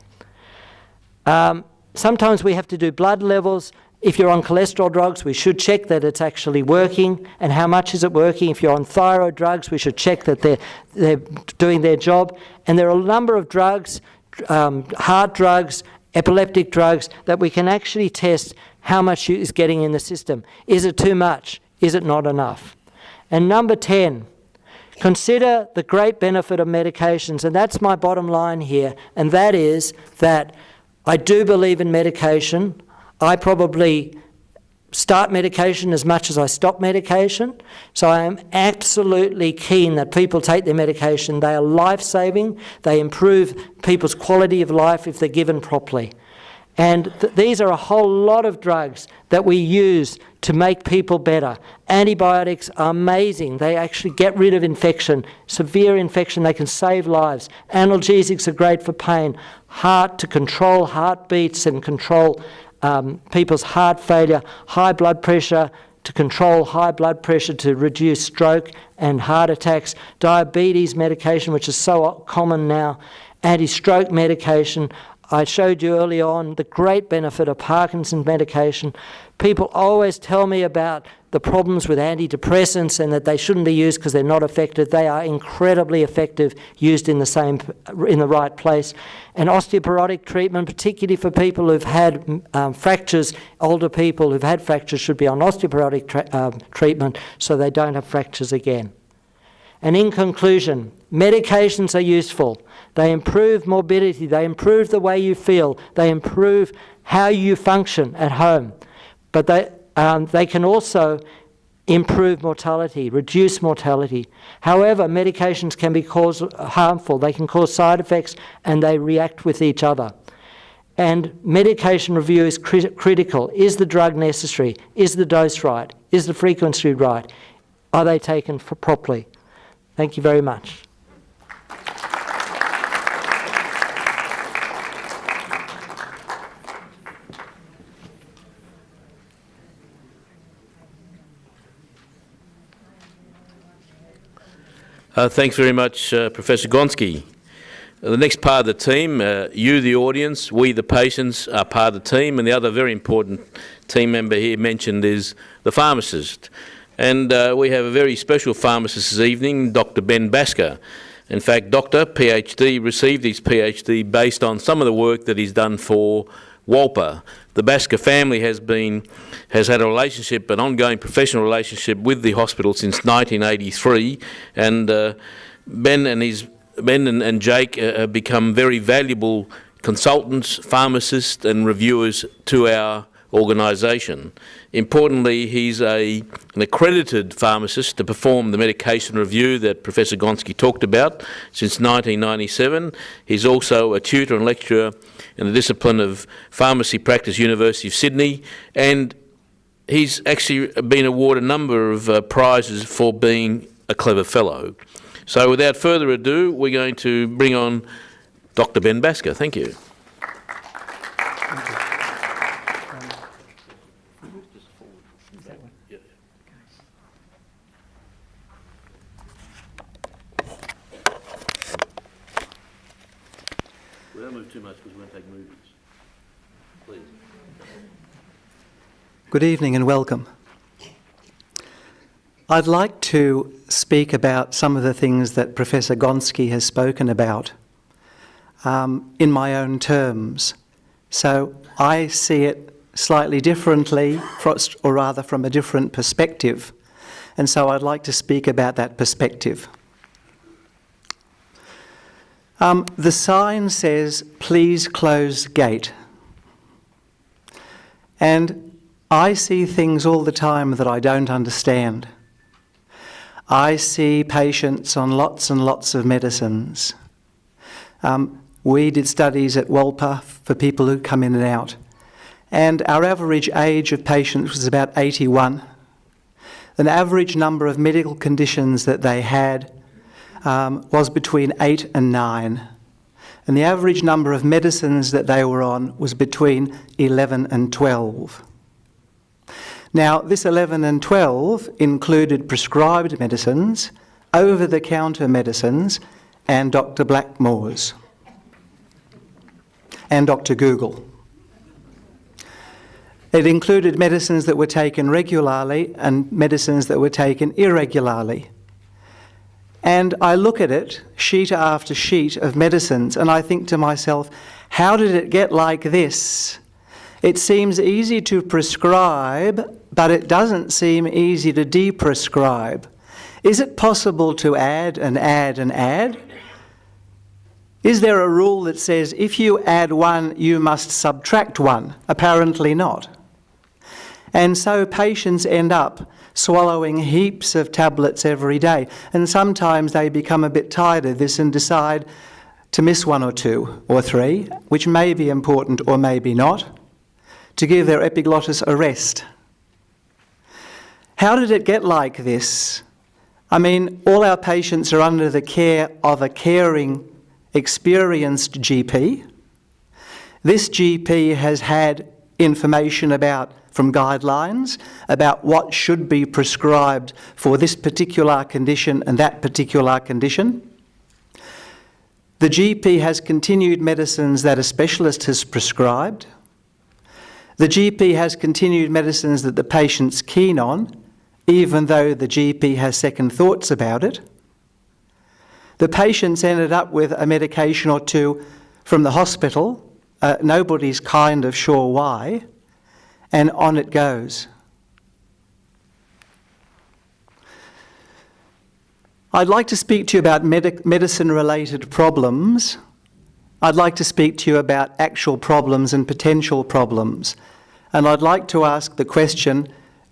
Sometimes we have to do blood levels. If you're on cholesterol drugs, we should check that it's actually working, and how much is it working. If you're on thyroid drugs, we should check that they're doing their job. And there are a number of drugs, heart drugs, epileptic drugs, that we can actually test how much is getting in the system. Is it too much? Is it not enough? And number 10, consider the great benefit of medications. And that's my bottom line here, and that is that I do believe in medication. I probably start medication as much as I stop medication. So I am absolutely keen that people take their medication. They are life-saving. They improve people's quality of life if they're given properly. And these are a whole lot of drugs that we use to make people better. Antibiotics are amazing. They actually get rid of infection, severe infection. They can save lives. Analgesics are great for pain. Heart, to control heartbeats and control people's heart failure. High blood pressure, to control high blood pressure, to reduce stroke and heart attacks. Diabetes medication, which is so common now. Anti-stroke medication. I showed you early on the great benefit of Parkinson's medication. People always tell me about the problems with antidepressants and that they shouldn't be used because they're not effective. They are incredibly effective used in the right place. And osteoporotic treatment, particularly for people who've had fractures, older people who've had fractures should be on osteoporotic treatment so they don't have fractures again. And in conclusion, medications are useful. They improve morbidity, they improve the way you feel, they improve how you function at home. But they can also improve mortality, reduce mortality. However, medications can be harmful. They can cause side effects and they react with each other. And medication review is critical. Is the drug necessary? Is the dose right? Is the frequency right? Are they taken properly? Thank you very much. Thanks very much, Professor Gonski. The next part of the team, you, the audience, we, the patients, are part of the team, and the other very important team member here mentioned is the pharmacist. And we have a very special pharmacist this evening, Dr. Ben Basger. In fact, Doctor, PhD, received his PhD based on some of the work that he's done for Wolper. The Basger family has had a relationship, an ongoing professional relationship with the hospital since 1983, and Ben and Jake have become very valuable consultants, pharmacists and reviewers to our organisation. Importantly, he's an accredited pharmacist to perform the medication review that Professor Gonski talked about since 1997. He's also a tutor and lecturer in the discipline of pharmacy practice, University of Sydney, and he's actually been awarded a number of prizes for being a clever fellow. So without further ado, we're going to bring on Dr. Ben Basger. Thank you. We don't move too much because we won't take movements. Please. Good evening and welcome. I'd like to speak about some of the things that Professor Gonski has spoken about in my own terms. So I see it slightly differently, or rather from a different perspective. And so I'd like to speak about that perspective. The sign says, "Please close gate." And I see things all the time that I don't understand. I see patients on lots and lots of medicines. We did studies at Wolper for people who come in and out. And our average age of patients was about 81. The average number of medical conditions that they had was between 8 and 9. and the average number of medicines that they were on was between 11 and 12. Now, this 11 and 12 included prescribed medicines, over-the-counter medicines, and Dr. Blackmore's, and Dr. Google. It included medicines that were taken regularly and medicines that were taken irregularly. And I look at it, sheet after sheet of medicines, and I think to myself, how did it get like this? It seems easy to prescribe, but it doesn't seem easy to deprescribe. Is it possible to add and add and add? Is there a rule that says if you add one, you must subtract one? Apparently not. And so patients end up swallowing heaps of tablets every day, and sometimes they become a bit tired of this and decide to miss 1 or 2 or 3, which may be important or maybe not, to give their epiglottis a rest. How did it get like this? I mean, all our patients are under the care of a caring, experienced GP. This GP has had information from guidelines about what should be prescribed for this particular condition and that particular condition. The GP has continued medicines that a specialist has prescribed. The GP has continued medicines that the patient's keen on, even though the GP has second thoughts about it. The patient's ended up with a medication or two from the hospital. Nobody's kind of sure why. And on it goes. I'd like to speak to you about medicine-related problems. I'd like to speak to you about actual problems and potential problems. And I'd like to ask the question,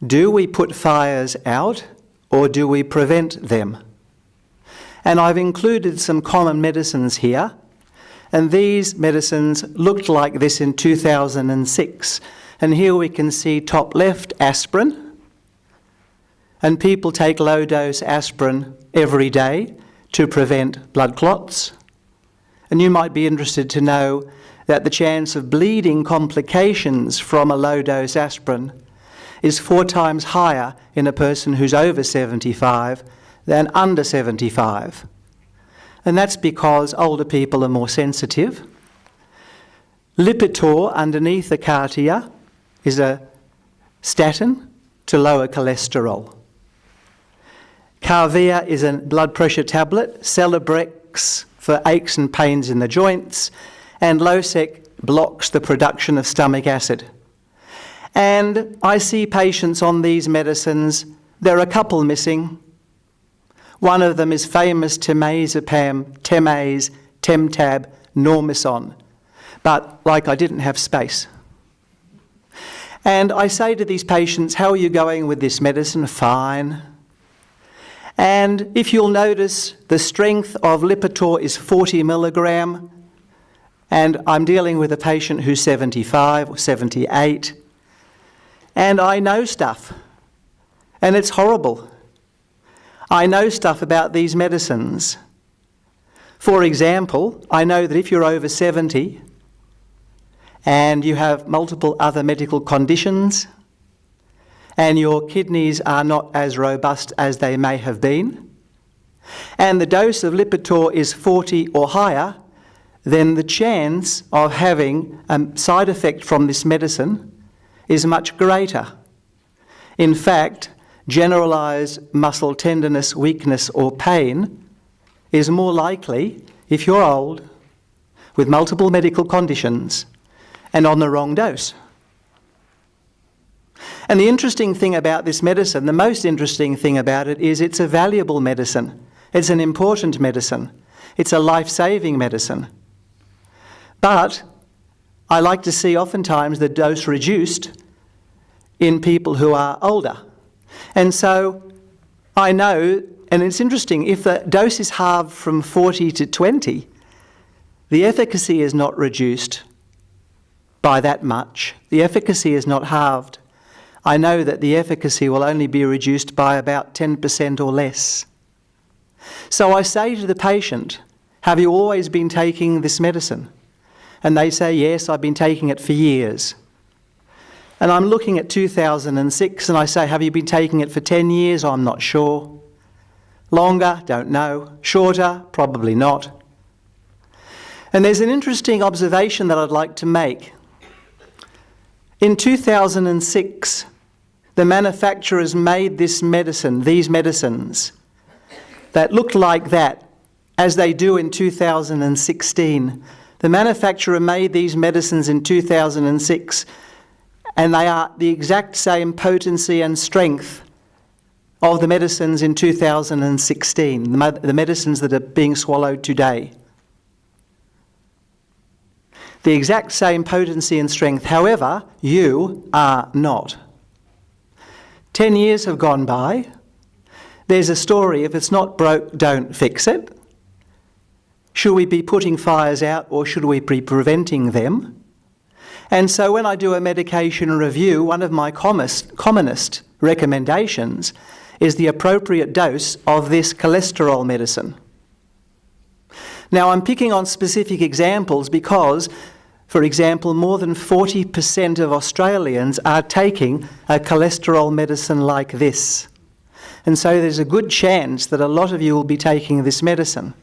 do we put fires out or do we prevent them? And I've included some common medicines here. And these medicines looked like this in 2006. And here we can see top left, aspirin. And people take low-dose aspirin every day to prevent blood clots. And you might be interested to know that the chance of bleeding complications from a low-dose aspirin is 4 times higher in a person who's over 75 than under 75. And that's because older people are more sensitive. Lipitor underneath the cardia is a statin to lower cholesterol. Carvia is a blood pressure tablet, Celebrex for aches and pains in the joints, and Losec blocks the production of stomach acid. And I see patients on these medicines. There are a couple missing. One of them is famous temazepam, Temase, Temtab, Normison. But like I didn't have space. And I say to these patients, how are you going with this medicine? Fine. And if you'll notice, the strength of Lipitor is 40 milligram, and I'm dealing with a patient who's 75 or 78, and I know stuff, and it's horrible. I know stuff about these medicines. For example, I know that if you're over 70 and you have multiple other medical conditions and your kidneys are not as robust as they may have been, and the dose of Lipitor is 40 or higher, then the chance of having a side effect from this medicine is much greater. In fact, generalised muscle tenderness, weakness or pain is more likely if you're old, with multiple medical conditions, and on the wrong dose. And the interesting thing about this medicine, the most interesting thing about it, is it's a valuable medicine. It's an important medicine. It's a life-saving medicine. But I like to see oftentimes the dose reduced in people who are older. And so I know, and it's interesting, if the dose is halved from 40 to 20, the efficacy is not reduced by that much. The efficacy is not halved. I know that the efficacy will only be reduced by about 10% or less. So I say to the patient, have you always been taking this medicine? And they say, yes, I've been taking it for years. And I'm looking at 2006 and I say, have you been taking it for 10 years? I'm not sure. Longer? Don't know. Shorter? Probably not. And there's an interesting observation that I'd like to make. In 2006, the manufacturers made this medicine, these medicines, that looked like that, as they do in 2016. The manufacturer made these medicines in 2006, and they are the exact same potency and strength of the medicines in 2016, the medicines that are being swallowed today. The exact same potency and strength. However, you are not. 10 years have gone by. There's a story, if it's not broke, don't fix it. Should we be putting fires out or should we be preventing them? And so when I do a medication review, one of my commonest recommendations is the appropriate dose of this cholesterol medicine. Now, I'm picking on specific examples because, for example, more than 40% of Australians are taking a cholesterol medicine like this. And so there's a good chance that a lot of you will be taking this medicine.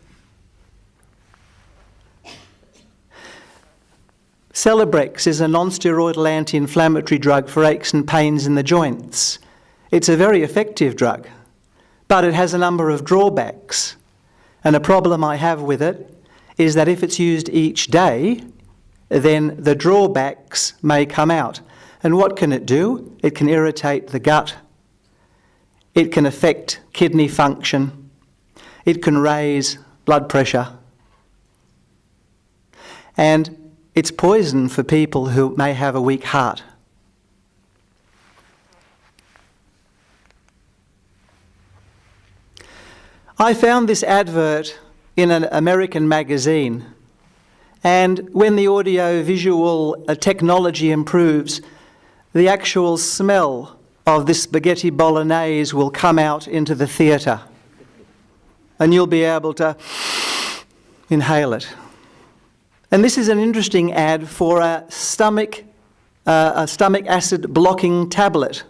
Celebrex is a non-steroidal anti-inflammatory drug for aches and pains in the joints. It's a very effective drug, but it has a number of drawbacks. And a problem I have with it is that if it's used each day, then the drawbacks may come out. And what can it do? It can irritate the gut. It can affect kidney function. It can raise blood pressure. And it's poison for people who may have a weak heart. I found this advert in an American magazine, and when the audio-visual technology improves, the actual smell of this spaghetti bolognese will come out into the theatre, and you'll be able to inhale it. And this is an interesting ad for a stomach acid blocking tablet.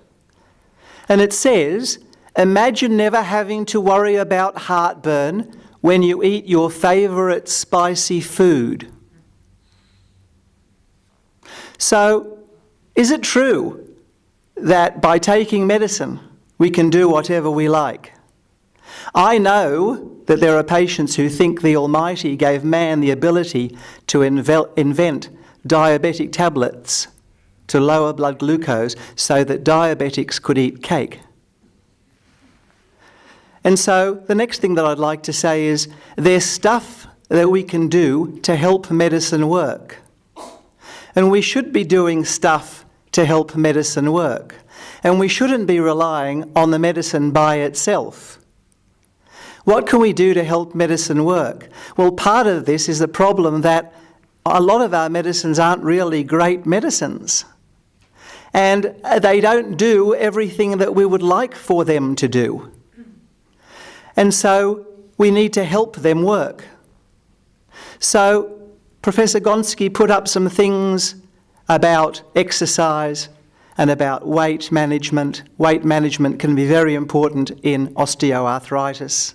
And it says, imagine never having to worry about heartburn when you eat your favourite spicy food. So, is it true that by taking medicine we can do whatever we like? I know that there are patients who think the Almighty gave man the ability to invent diabetic tablets to lower blood glucose so that diabetics could eat cake. And so the next thing that I'd like to say is there's stuff that we can do to help medicine work. And we should be doing stuff to help medicine work. And we shouldn't be relying on the medicine by itself. What can we do to help medicine work? Well, part of this is the problem that a lot of our medicines aren't really great medicines. And they don't do everything that we would like for them to do. And so we need to help them work. So Professor Gonski put up some things about exercise and about weight management. Weight management can be very important in osteoarthritis.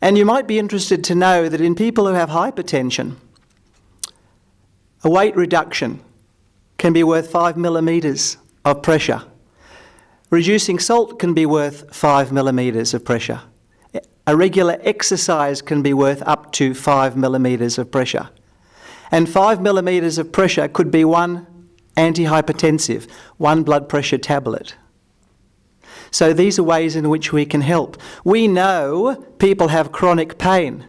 And you might be interested to know that in people who have hypertension, a weight reduction can be worth 5 millimetres of pressure. Reducing salt can be worth 5 millimetres of pressure. A regular exercise can be worth up to 5 millimetres of pressure. And 5 millimetres of pressure could be one antihypertensive, one blood pressure tablet. So these are ways in which we can help. We know people have chronic pain.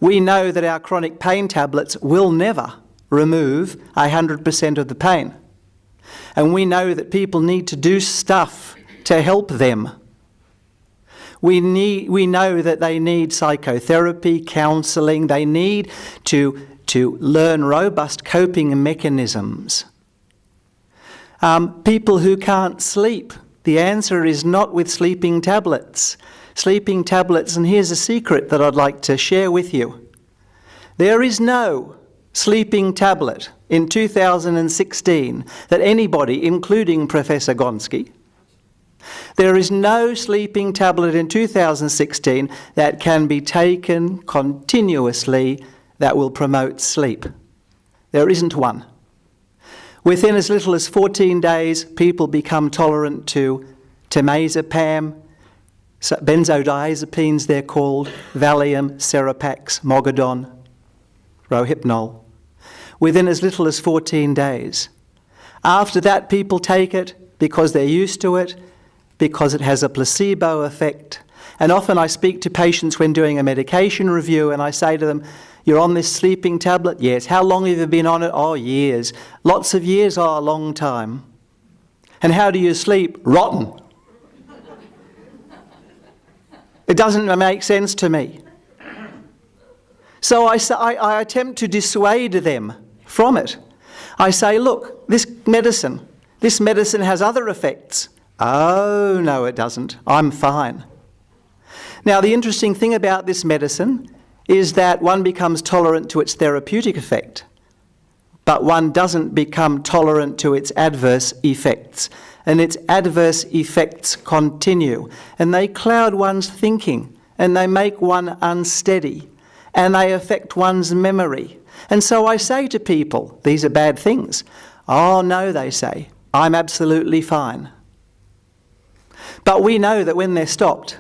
We know that our chronic pain tablets will never remove 100% of the pain. And we know that people need to do stuff to help them. We know that they need psychotherapy, counselling. They need to learn robust coping mechanisms. People who can't sleep The answer is not with sleeping tablets. Sleeping tablets, and here's a secret that I'd like to share with you. There is no sleeping tablet in 2016 that anybody, including Professor Gonski, there is no sleeping tablet in 2016 that can be taken continuously that will promote sleep. There isn't one. Within as little as 14 days, people become tolerant to temazepam, benzodiazepines they're called, Valium, Seropax, Mogadon, Rohypnol. Within as little as 14 days. After that, people take it because they're used to it, because it has a placebo effect. And often I speak to patients when doing a medication review and I say to them, "You're on this sleeping tablet?" "Yes." "How long have you been on it?" "Oh, years." "Lots of years?" "Oh, a long time." "And how do you sleep?" "Rotten." It doesn't make sense to me. So I attempt to dissuade them from it. I say, "Look, this medicine has other effects." "Oh, no, it doesn't. I'm fine." Now, the interesting thing about this medicine is that one becomes tolerant to its therapeutic effect, but one doesn't become tolerant to its adverse effects. And its adverse effects continue, and they cloud one's thinking, and they make one unsteady, and they affect one's memory. And so I say to people, these are bad things. "Oh, no," they say, "I'm absolutely fine." But we know that when they're stopped,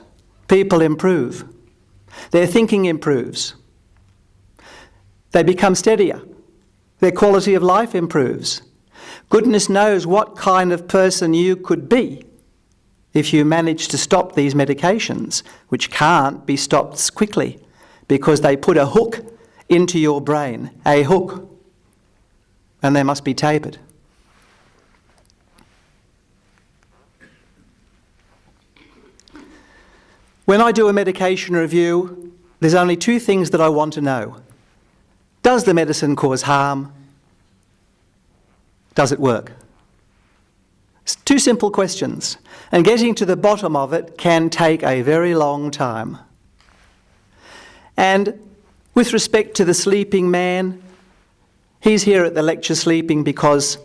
people improve. Their thinking improves. They become steadier. Their quality of life improves. Goodness knows what kind of person you could be if you manage to stop these medications, which can't be stopped quickly because they put a hook into your brain, a hook, and they must be tapered. When I do a medication review, there's only two things that I want to know. Does the medicine cause harm? Does it work? It's two simple questions, and getting to the bottom of it can take a very long time. And with respect to the sleeping man, he's here at the lecture sleeping because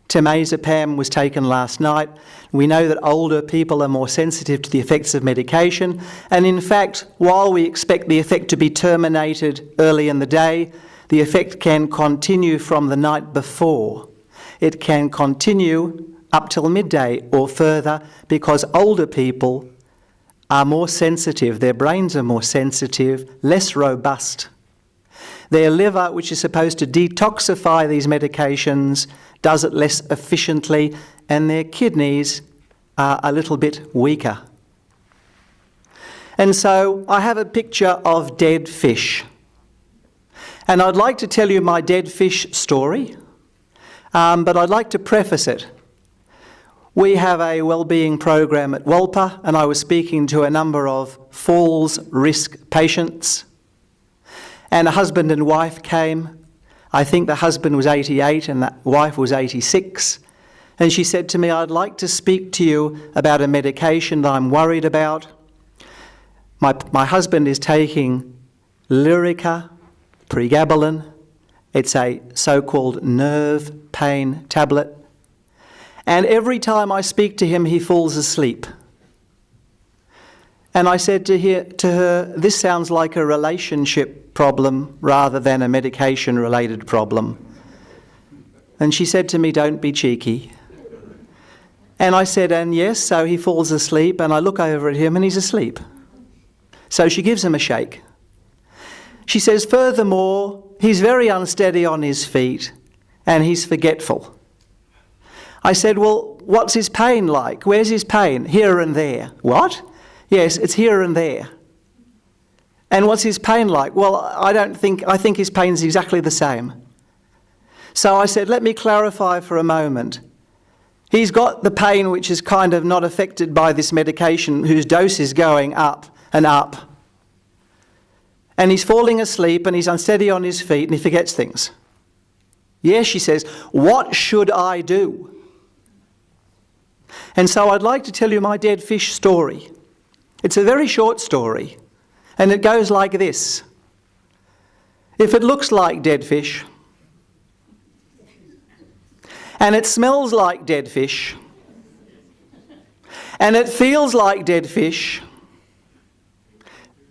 temazepam was taken last night. We know that older people are more sensitive to the effects of medication, and in fact, while we expect the effect to be terminated early in the day, the effect can continue from the night before. It can continue up till midday or further because older people are more sensitive, their brains are more sensitive, less robust. Their liver, which is supposed to detoxify these medications, does it less efficiently, and their kidneys are a little bit weaker. And so I have a picture of dead fish. And I'd like to tell you my dead fish story, but I'd like to preface it. We have a wellbeing program at Wolper, and I was speaking to a number of falls risk patients. And a husband and wife came. I think the husband was 88 and the wife was 86. And she said to me, "I'd like to speak to you about a medication that I'm worried about. My husband is taking Lyrica, pregabalin. It's a so-called nerve pain tablet. And every time I speak to him, he falls asleep." And I said to her, "This sounds like a relationship problem rather than a medication-related problem." And she said to me, "Don't be cheeky." And I said, "And yes, so he falls asleep," and I look over at him and he's asleep. So she gives him a shake. She says, "Furthermore, he's very unsteady on his feet and he's forgetful." I said, "Well, what's his pain like? Where's his pain?" "Here and there." "What?" "Yes, it's here and there." "And what's his pain like?" "Well, I think his pain's exactly the same." So I said, "Let me clarify for a moment. He's got the pain which is kind of not affected by this medication whose dose is going up and up. And he's falling asleep and he's unsteady on his feet and he forgets things." "Yes," she says, "what should I do?" And so I'd like to tell you my dead fish story. It's a very short story, and it goes like this. If it looks like dead fish, and it smells like dead fish, and it feels like dead fish,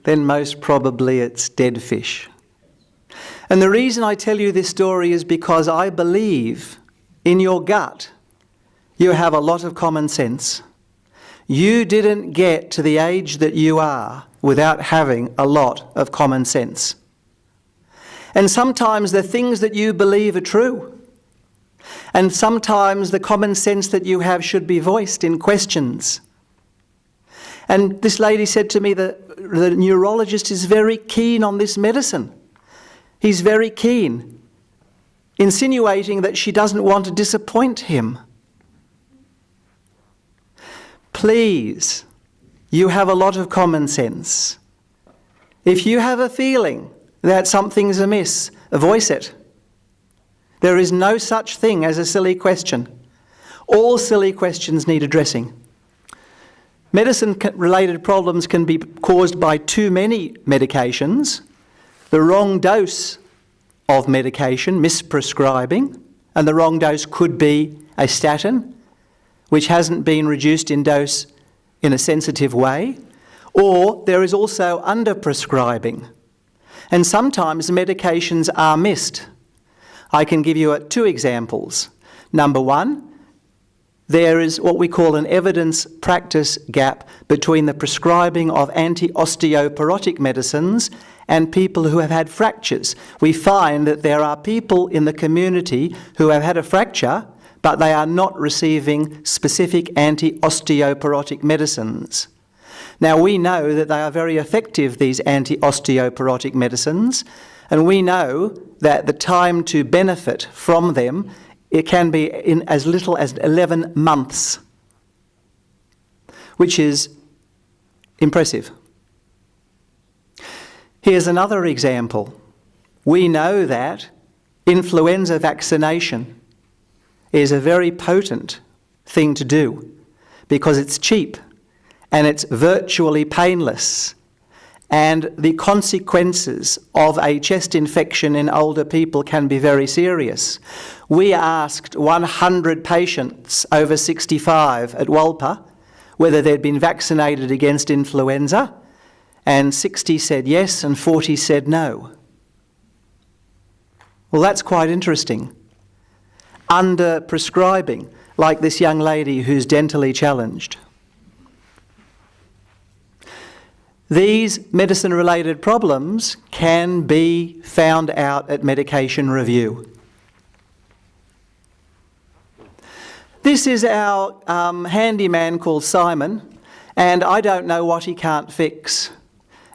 then most probably it's dead fish. And the reason I tell you this story is because I believe in your gut you have a lot of common sense. You didn't get to the age that you are without having a lot of common sense. And sometimes the things that you believe are true. And sometimes the common sense that you have should be voiced in questions. And this lady said to me that the neurologist is very keen on this medicine. He's very keen, insinuating that she doesn't want to disappoint him. Please, you have a lot of common sense. If you have a feeling that something's amiss, voice it. There is no such thing as a silly question. All silly questions need addressing. Medicine-related problems can be caused by too many medications, the wrong dose of medication, misprescribing, and the wrong dose could be a statin, which hasn't been reduced in dose in a sensitive way, or there is also underprescribing. And sometimes medications are missed. I can give you 2 examples. Number 1, there is what we call an evidence practice gap between the prescribing of anti-osteoporotic medicines and people who have had fractures. We find that there are people in the community who have had a fracture, but they are not receiving specific anti-osteoporotic medicines. Now, we know that they are very effective, these anti-osteoporotic medicines, and we know that the time to benefit from them, it can be in as little as 11 months, which is impressive. Here's another example. We know that influenza vaccination is a very potent thing to do because it's cheap and it's virtually painless. And the consequences of a chest infection in older people can be very serious. We asked 100 patients over 65 at Wolper whether they'd been vaccinated against influenza, and 60 said yes and 40 said no. Well, that's quite interesting. Under prescribing, like this young lady who's dentally challenged. These medicine-related problems can be found out at medication review. This is our handyman called Simon, and I don't know what he can't fix.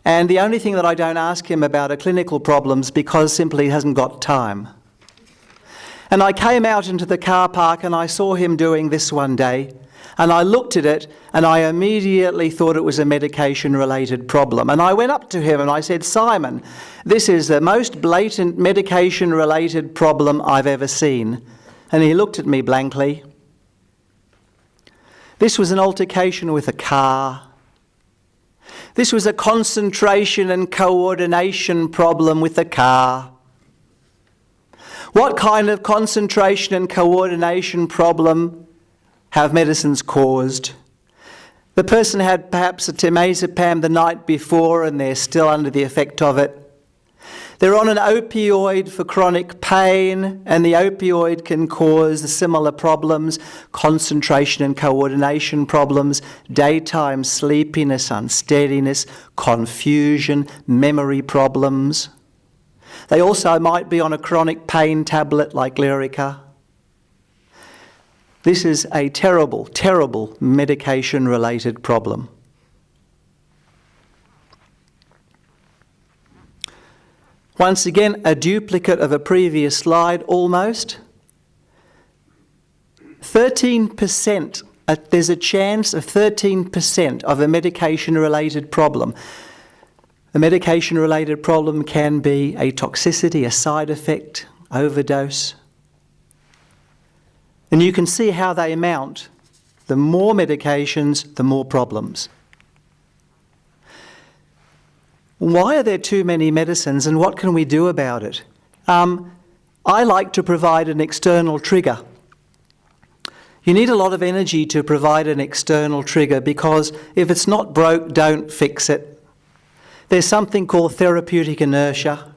And the only thing that I don't ask him about are clinical problems because simply he hasn't got time. And I came out into the car park and I saw him doing this one day. And I looked at it and I immediately thought it was a medication-related problem. And I went up to him and I said, Simon, this is the most blatant medication-related problem I've ever seen. And he looked at me blankly. This was an altercation with a car. This was a concentration and coordination problem with a car. What kind of concentration and coordination problem have medicines caused? The person had perhaps a temazepam the night before and they're still under the effect of it. They're on an opioid for chronic pain, and the opioid can cause similar problems, concentration and coordination problems, daytime sleepiness, unsteadiness, confusion, memory problems. They also might be on a chronic pain tablet like Lyrica. This is a terrible, terrible medication-related problem. Once again, a duplicate of a previous slide, almost. 13%, there's a chance of 13% of a medication-related problem. A medication-related problem can be a toxicity, a side effect, overdose. And you can see how they mount The more medications, the more problems. Why are there too many medicines and what can we do about it? I like to provide an external trigger. You need a lot of energy to provide an external trigger because if it's not broke, don't fix it. There's something called therapeutic inertia.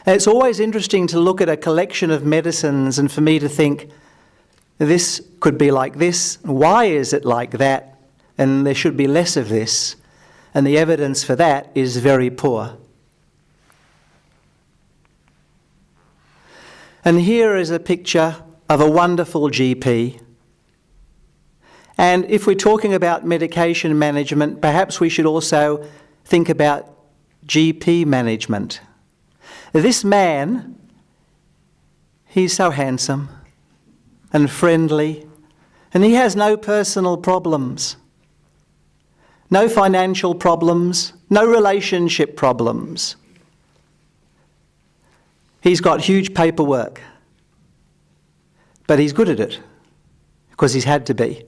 And it's always interesting to look at a collection of medicines and for me to think, this could be like this, why is it like that? And there should be less of this. And the evidence for that is very poor. And here is a picture of a wonderful GP. And if we're talking about medication management, perhaps we should also think about GP management. This man, he's so handsome and friendly, and he has no personal problems, no financial problems, no relationship problems. He's got huge paperwork, but he's good at it because he's had to be.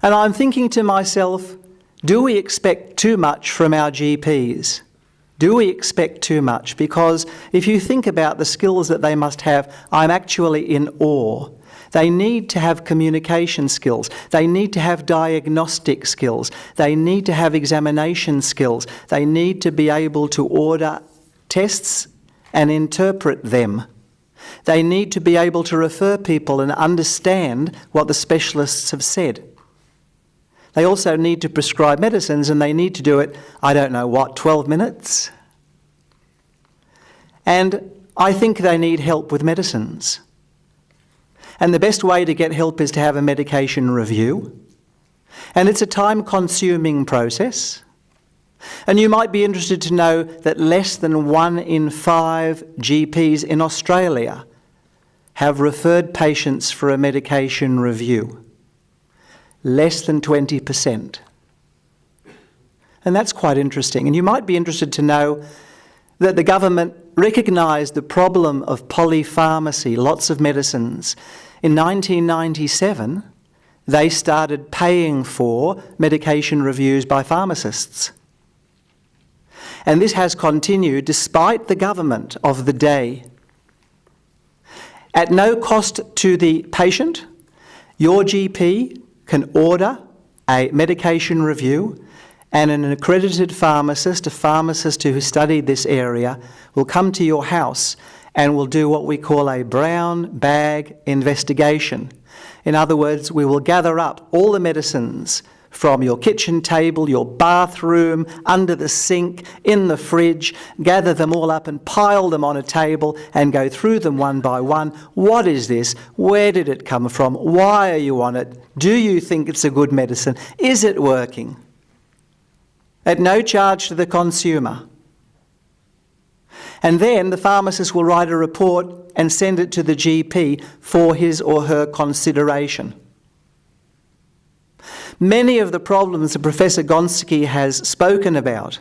And I'm thinking to myself, do we expect too much from our GPs? Do we expect too much? Because if you think about the skills that they must have, I'm actually in awe. They need to have communication skills. They need to have diagnostic skills. They need to have examination skills. They need to be able to order tests and interpret them. They need to be able to refer people and understand what the specialists have said. They also need to prescribe medicines and they need to do it, 12 minutes? And I think they need help with medicines. And the best way to get help is to have a medication review. And it's a time-consuming process. And you might be interested to know that less than 1 in 5 GPs in Australia have referred patients for a medication review. Less than 20%. And that's quite interesting. And you might be interested to know that the government recognised the problem of polypharmacy, lots of medicines. In 1997, they started paying for medication reviews by pharmacists. And this has continued despite the government of the day. At no cost to the patient, your GP can order a medication review and an accredited pharmacist, a pharmacist who has studied this area, will come to your house and will do what we call a brown bag investigation. In other words, we will gather up all the medicines from your kitchen table, your bathroom, under the sink, in the fridge, gather them all up and pile them on a table and go through them one by one. What is this? Where did it come from? Why are you on it? Do you think it's a good medicine? Is it working? At no charge to the consumer. And then the pharmacist will write a report and send it to the GP for his or her consideration. Many of the problems that Professor Gonski has spoken about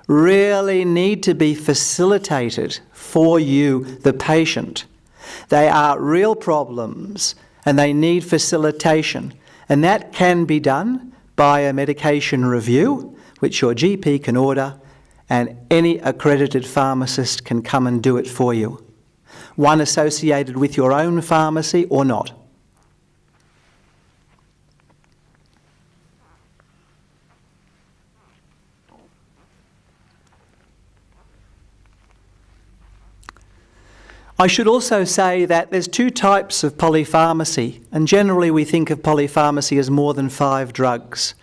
really need to be facilitated for you, the patient. They are real problems and they need facilitation. And that can be done by a medication review, which your GP can order, and any accredited pharmacist can come and do it for you. One associated with your own pharmacy or not. I should also say that there's 2 types of polypharmacy, and generally we think of polypharmacy as more than 5 drugs.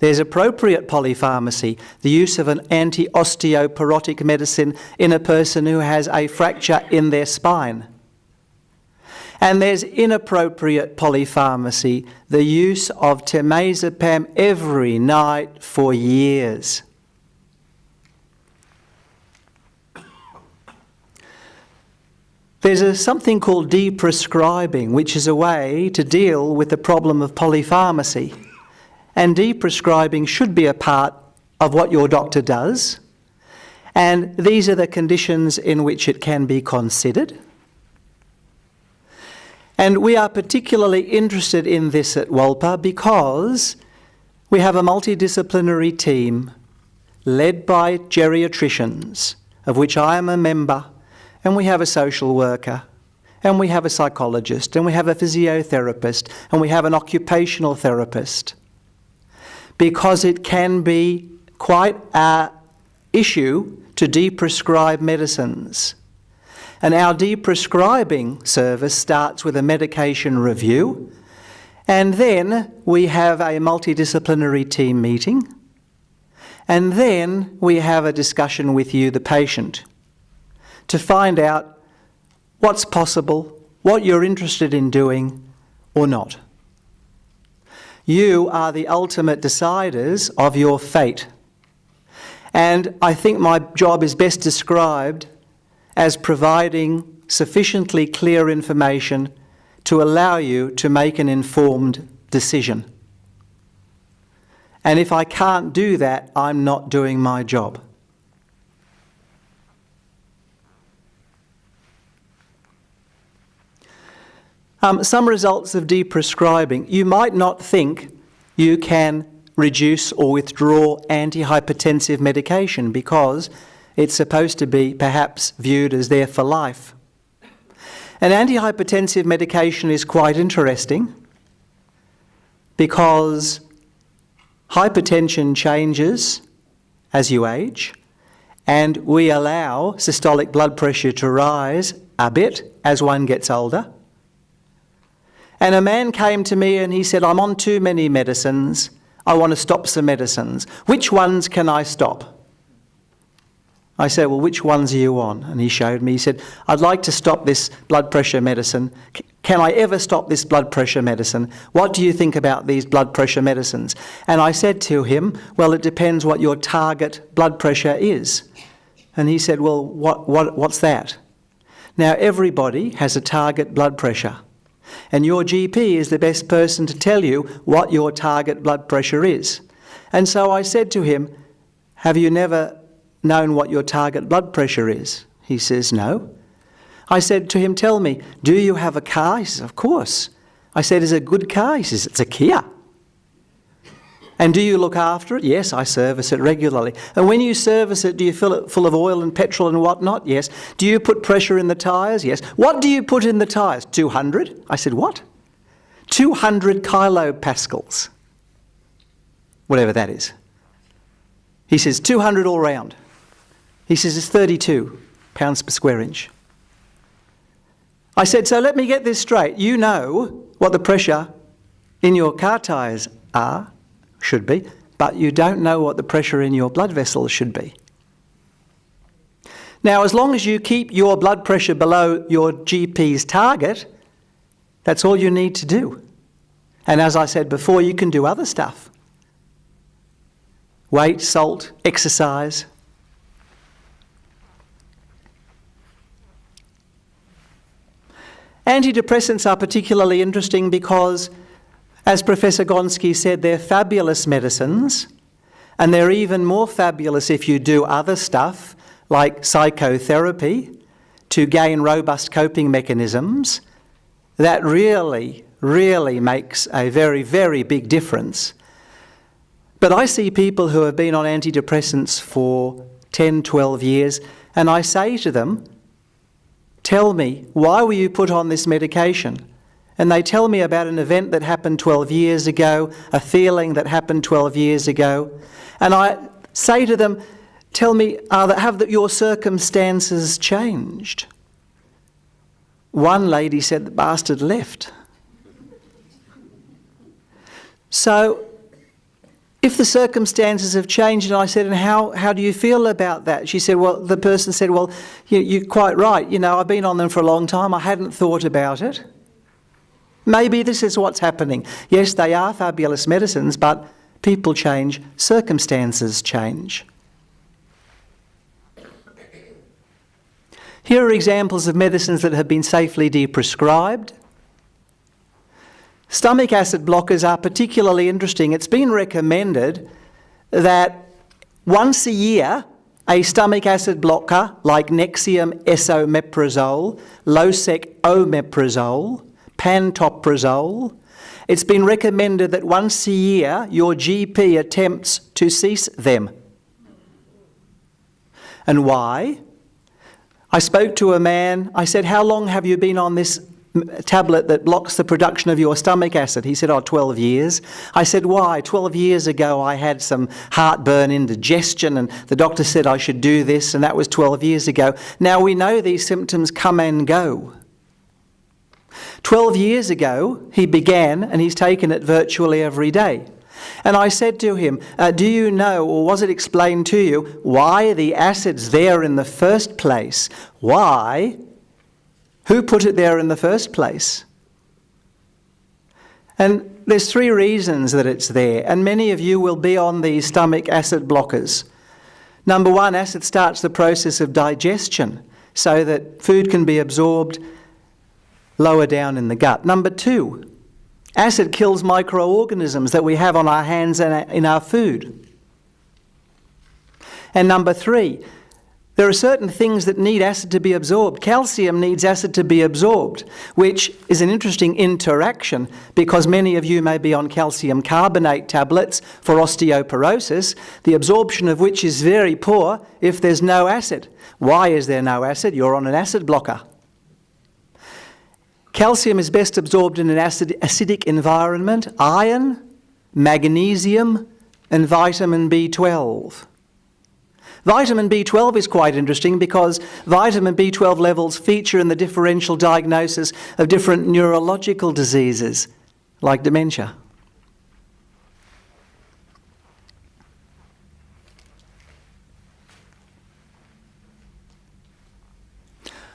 There's appropriate polypharmacy, the use of an anti-osteoporotic medicine in a person who has a fracture in their spine. And there's inappropriate polypharmacy, the use of temazepam every night for years. There's something called deprescribing, which is a way to deal with the problem of polypharmacy. And deprescribing should be a part of what your doctor does. And these are the conditions in which it can be considered. And we are particularly interested in this at Wolper because we have a multidisciplinary team led by geriatricians, of which I am a member, and we have a social worker, and we have a psychologist, and we have a physiotherapist, and we have an occupational therapist. Because it can be quite an issue to deprescribe medicines. And our deprescribing service starts with a medication review, and then we have a multidisciplinary team meeting, and then we have a discussion with you, the patient, to find out what's possible, what you're interested in doing or not. You are the ultimate deciders of your fate. And I think my job is best described as providing sufficiently clear information to allow you to make an informed decision. And if I can't do that, I'm not doing my job. Some results of deprescribing. You might not think you can reduce or withdraw antihypertensive medication because it's supposed to be perhaps viewed as there for life. An antihypertensive medication is quite interesting because hypertension changes as you age, and we allow systolic blood pressure to rise a bit as one gets older. And a man came to me and he said, I'm on too many medicines. I want to stop some medicines. Which ones can I stop? I said, well, which ones are you on? And he showed me. He said, I'd like to stop this blood pressure medicine. Can I ever stop this blood pressure medicine? What do you think about these blood pressure medicines? And I said to him, well, it depends what your target blood pressure is. And he said, well, what's that? Now, everybody has a target blood pressure. And your GP is the best person to tell you what your target blood pressure is. And so I said to him, have you never known what your target blood pressure is? He says, no. I said to him, tell me, do you have a car? He says, of course. I said, is it a good car? He says, it's a Kia. And do you look after it? Yes, I service it regularly. And when you service it, do you fill it full of oil and petrol and whatnot? Yes. Do you put pressure in the tyres? Yes. What do you put in the tyres? 200? I said, what? 200 kilopascals. Whatever that is. He says, 200 all round. He says, it's 32 pounds per square inch. I said, so let me get this straight. You know what the pressure in your car tyres should be, but you don't know what the pressure in your blood vessels should be. Now, as long as you keep your blood pressure below your GP's target, that's all you need to do. And as I said before, you can do other stuff. Weight, salt, exercise. Antidepressants are particularly interesting because, as Professor Gonski said, they're fabulous medicines, and they're even more fabulous if you do other stuff like psychotherapy to gain robust coping mechanisms. That really, really makes a very, very big difference. But I see people who have been on antidepressants for 10, 12 years, and I say to them, tell me, why were you put on this medication? And they tell me about an event that happened 12 years ago, a feeling that happened 12 years ago. And I say to them, tell me, have your circumstances changed? One lady said, the bastard left. So, if the circumstances have changed, and I said, and how do you feel about that? She said, well, the person said, well, you're quite right. You know, I've been on them for a long time. I hadn't thought about it. Maybe this is what's happening. Yes, they are fabulous medicines, but people change, circumstances change. Here are examples of medicines that have been safely deprescribed. Stomach acid blockers are particularly interesting. It's been recommended that once a year, a stomach acid blocker like Nexium esomeprazole, Losec omeprazole, pantoprazole. It's been recommended that once a year your GP attempts to cease them. And why? I spoke to a man, I said, how long have you been on this tablet that blocks the production of your stomach acid? He said, 12 years. I said, why? 12 years ago I had some heartburn, indigestion, and the doctor said I should do this, and that was 12 years ago. Now we know these symptoms come and go. 12 years ago he began, and he's taken it virtually every day. And I said to him, do you know, or was it explained to you, why the acid's there in the first place? Why? Who put it there in the first place? And there's 3 reasons that it's there, and many of you will be on these stomach acid blockers. Number 1, acid starts the process of digestion so that food can be absorbed lower down in the gut. Number 2, acid kills microorganisms that we have on our hands and in our food. And number 3, there are certain things that need acid to be absorbed. Calcium needs acid to be absorbed, which is an interesting interaction because many of you may be on calcium carbonate tablets for osteoporosis, the absorption of which is very poor if there's no acid. Why is there no acid? You're on an acid blocker. Calcium is best absorbed in an acidic environment, iron, magnesium, and vitamin B12. Vitamin B12 is quite interesting because vitamin B12 levels feature in the differential diagnosis of different neurological diseases, like dementia.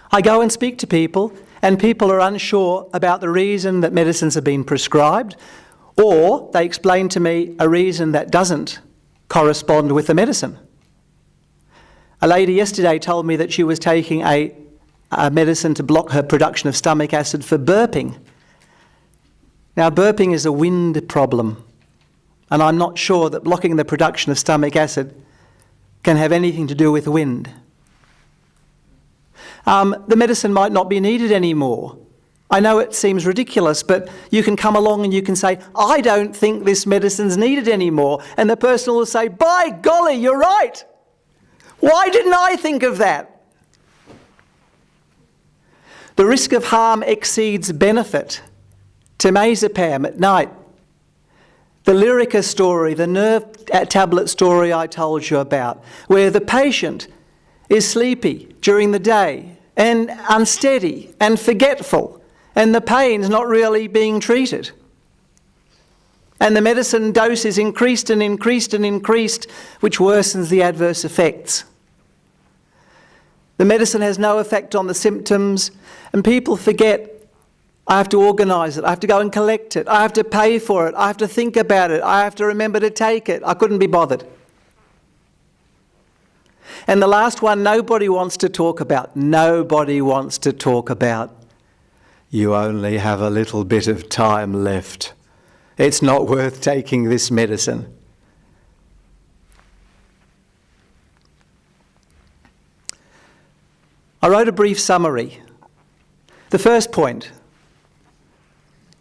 I go and speak to people, and people are unsure about the reason that medicines have been prescribed, or they explain to me a reason that doesn't correspond with the medicine. A lady yesterday told me that she was taking a medicine to block her production of stomach acid for burping. Now, burping is a wind problem, and I'm not sure that blocking the production of stomach acid can have anything to do with wind. The medicine might not be needed anymore. I know it seems ridiculous, but you can come along and you can say, I don't think this medicine's needed anymore, and the person will say, by golly, you're right. Why didn't I think of that? The risk of harm exceeds benefit. Temazepam at night. The Lyrica story, the nerve tablet story I told you about, where the patient is sleepy during the day and unsteady and forgetful, and the pain's not really being treated. And the medicine dose is increased and increased and increased, which worsens the adverse effects. The medicine has no effect on the symptoms, and people forget, I have to organise it, I have to go and collect it, I have to pay for it, I have to think about it, I have to remember to take it. I couldn't be bothered. And the last one nobody wants to talk about. Nobody wants to talk about. You only have a little bit of time left. It's not worth taking this medicine. I wrote a brief summary. The first point,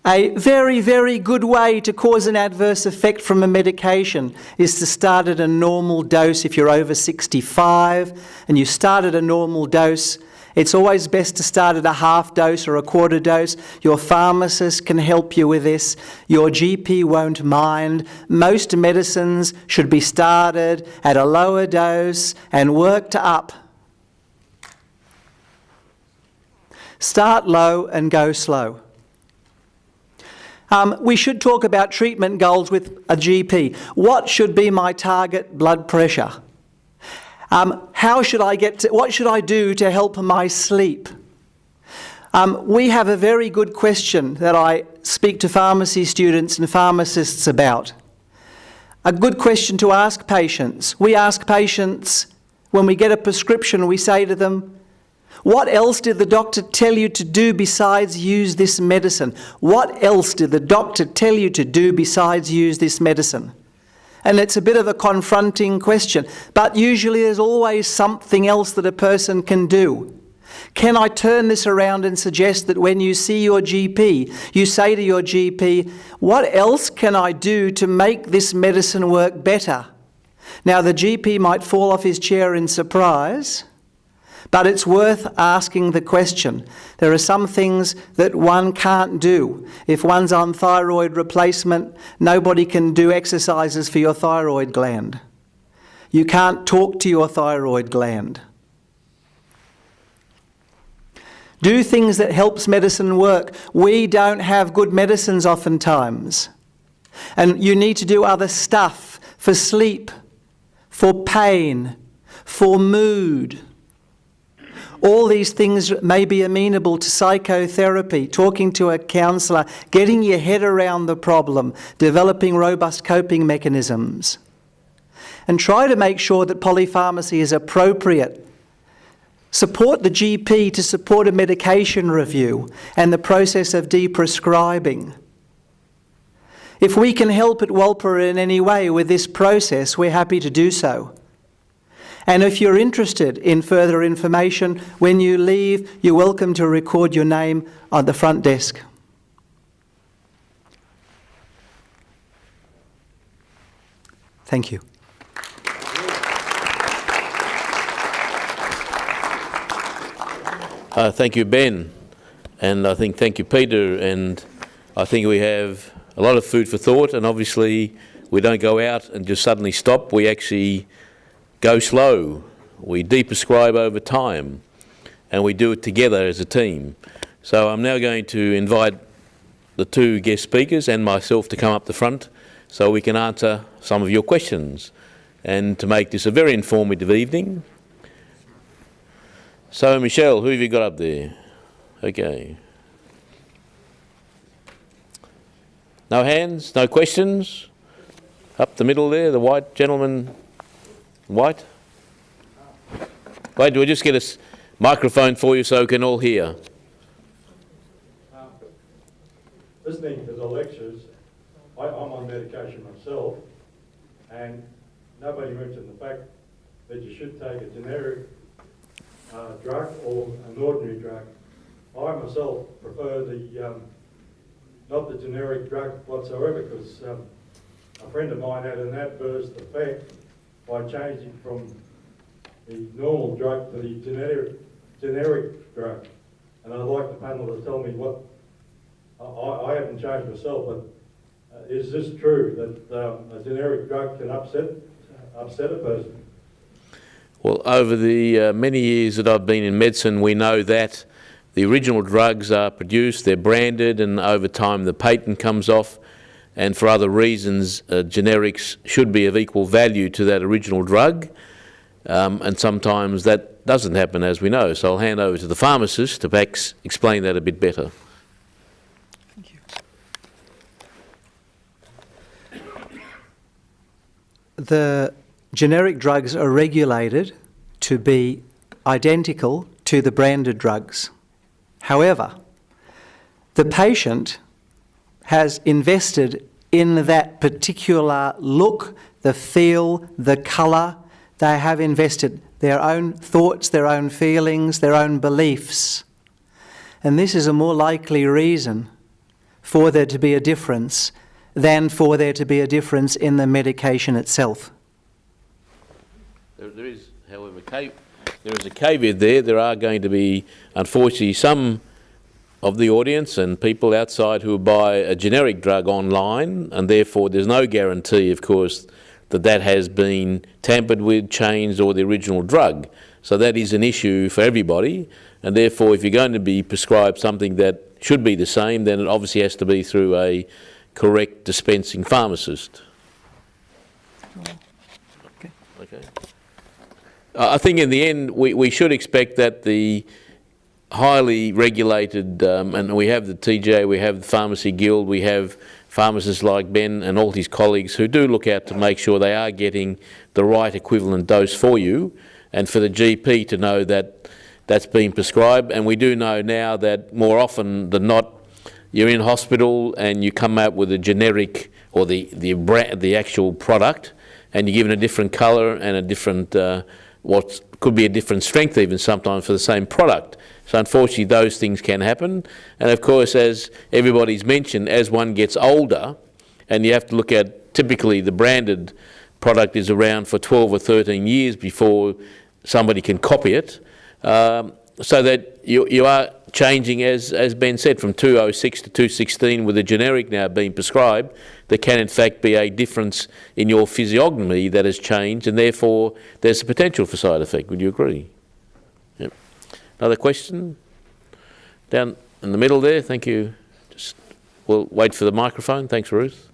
a very, very good way to cause an adverse effect from a medication is to start at a normal dose. If you're over 65 and you start at a normal dose, it's always best to start at a half dose or a quarter dose. Your pharmacist can help you with this. Your GP won't mind. Most medicines should be started at a lower dose and worked up. Start low and go slow. We should talk about treatment goals with a GP. What should be my target blood pressure? What should I do to help my sleep? We have a very good question that I speak to pharmacy students and pharmacists about. A good question to ask patients. We ask patients, when we get a prescription, we say to them, what else did the doctor tell you to do besides use this medicine? What else did the doctor tell you to do besides use this medicine? And it's a bit of a confronting question, but usually there's always something else that a person can do. Can I turn this around and suggest that when you see your GP, you say to your GP, what else can I do to make this medicine work better? Now, the GP might fall off his chair in surprise, but it's worth asking the question. There are some things that one can't do. If one's on thyroid replacement, nobody can do exercises for your thyroid gland. You can't talk to your thyroid gland. Do things that helps medicine work. We don't have good medicines oftentimes. And you need to do other stuff for sleep, for pain, for mood. All these things may be amenable to psychotherapy, talking to a counsellor, getting your head around the problem, developing robust coping mechanisms. And try to make sure that polypharmacy is appropriate. Support the GP to support a medication review and the process of deprescribing. If we can help at Wolper in any way with this process, we're happy to do so. And if you're interested in further information, when you leave, you're welcome to record your name on the front desk. Thank you. Thank you, Ben, and I think thank you, Peter, and I think we have a lot of food for thought, and obviously we don't go out and just suddenly stop. We actually go slow. We deprescribe over time, and we do it together as a team. So I'm now going to invite the two guest speakers and myself to come up the front so we can answer some of your questions and to make this a very informative evening. So, Michelle, who have you got up there? Okay. No hands? No questions? Up the middle there, the white gentleman. White? Wait, we'll just get a microphone for you so we can all hear. Listening to the lectures, I'm on medication myself, and nobody mentioned the fact that you should take a generic drug or an ordinary drug. I myself prefer not the generic drug whatsoever, because a friend of mine had an adverse effect by changing from the normal drug to the generic drug. And I'd like the panel to tell me what, I haven't changed myself, but is this true that a generic drug can upset a person? Well, over the many years that I've been in medicine, we know that the original drugs are produced, they're branded, and over time the patent comes off, and for other reasons generics should be of equal value to that original drug, and sometimes that doesn't happen, as we know. So I'll hand over to the pharmacist to perhaps explain that a bit better. Thank you. The generic drugs are regulated to be identical to the branded drugs. However, the patient has invested in that particular look, the feel, the colour. They have invested their own thoughts, their own feelings, their own beliefs. And this is a more likely reason for there to be a difference than for there to be a difference in the medication itself. There is, however, there is a caveat there. There are going to be, unfortunately, some of the audience and people outside who buy a generic drug online, and therefore there's no guarantee, of course, that that has been tampered with, changed, or the original drug. So that is an issue for everybody, and therefore if you're going to be prescribed something that should be the same, then it obviously has to be through a correct dispensing pharmacist. Okay. I think in the end we should expect that the highly regulated, and we have the TGA, we have the Pharmacy Guild, we have pharmacists like Ben and all his colleagues who do look out to make sure they are getting the right equivalent dose for you, and for the GP to know that that's been prescribed. And we do know now that more often than not, you're in hospital and you come out with a generic or the actual product, and you're given a different colour and a different what could be a different strength even sometimes for the same product. So unfortunately those things can happen. And of course, as everybody's mentioned, as one gets older, and you have to look at, typically the branded product is around for 12 or 13 years before somebody can copy it, so that you are changing, as Ben said, from 206 to 216 with a generic now being prescribed. There can in fact be a difference in your physiognomy that has changed, and therefore there's a potential for side effect. Would you agree? Yep. Another question? Down in the middle there, thank you. We'll wait for the microphone. Thanks, Ruth.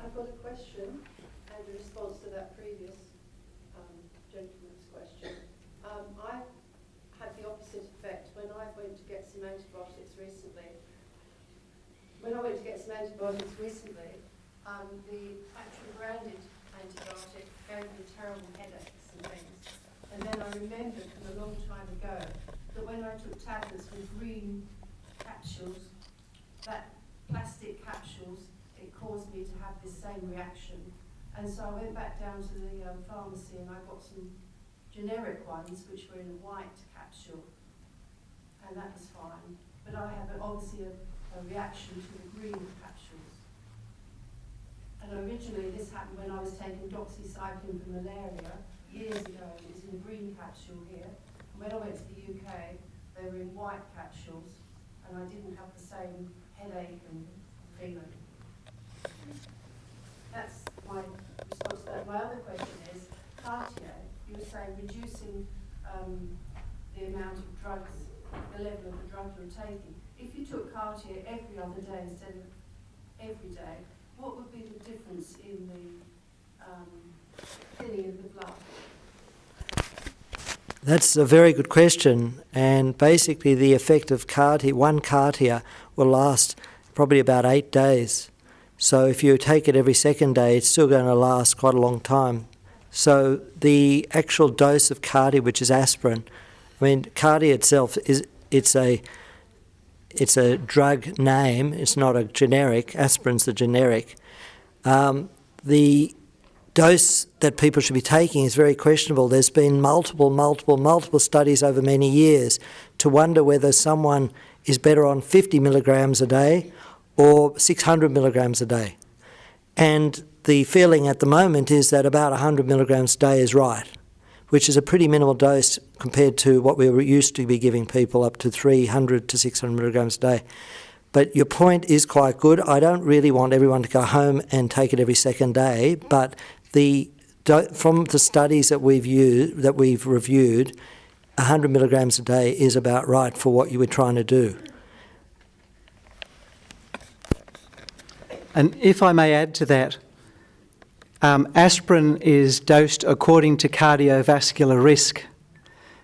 I've got a question and a response to that previous gentleman's question. I had the opposite effect when I went to get some antibiotics recently. The actual branded antibiotic gave me terrible headaches and things. And then I remembered from a long time ago that when I took tablets with green capsules, that plastic capsules, it caused me to have this same reaction. And so I went back down to the pharmacy and I got some generic ones which were in a white capsule, and that was fine. But I have obviously a reaction to the green capsules. And originally this happened when I was taking doxycycline for malaria years ago. It was in a green capsule here. And when I went to the UK, they were in white capsules, and I didn't have the same headache and feeling. That's my response to that. My other question is, Cartier, you were saying reducing the amount of drugs, the level of the drug you're taking. If you took Cartier every other day instead of every day, what would be the difference in the thinning of the blood? That's a very good question, and basically the effect of Cartier, one Cartier will last probably about 8 days. So if you take it every second day, it's still going to last quite a long time. So the actual dose of Cartier, which is aspirin, I mean, Cartier itself it's a drug name. It's not a generic. Aspirin's the generic. The dose that people should be taking is very questionable. There's been multiple studies over many years to wonder whether someone is better on 50 milligrams a day or 600 milligrams a day. And the feeling at the moment is that about 100 milligrams a day is right, which is a pretty minimal dose compared to what we were used to be giving people, up to 300 to 600 milligrams a day. But your point is quite good. I don't really want everyone to go home and take it every second day, but from the studies that we've reviewed, 100 milligrams a day is about right for what you were trying to do. And if I may add to that, aspirin is dosed according to cardiovascular risk.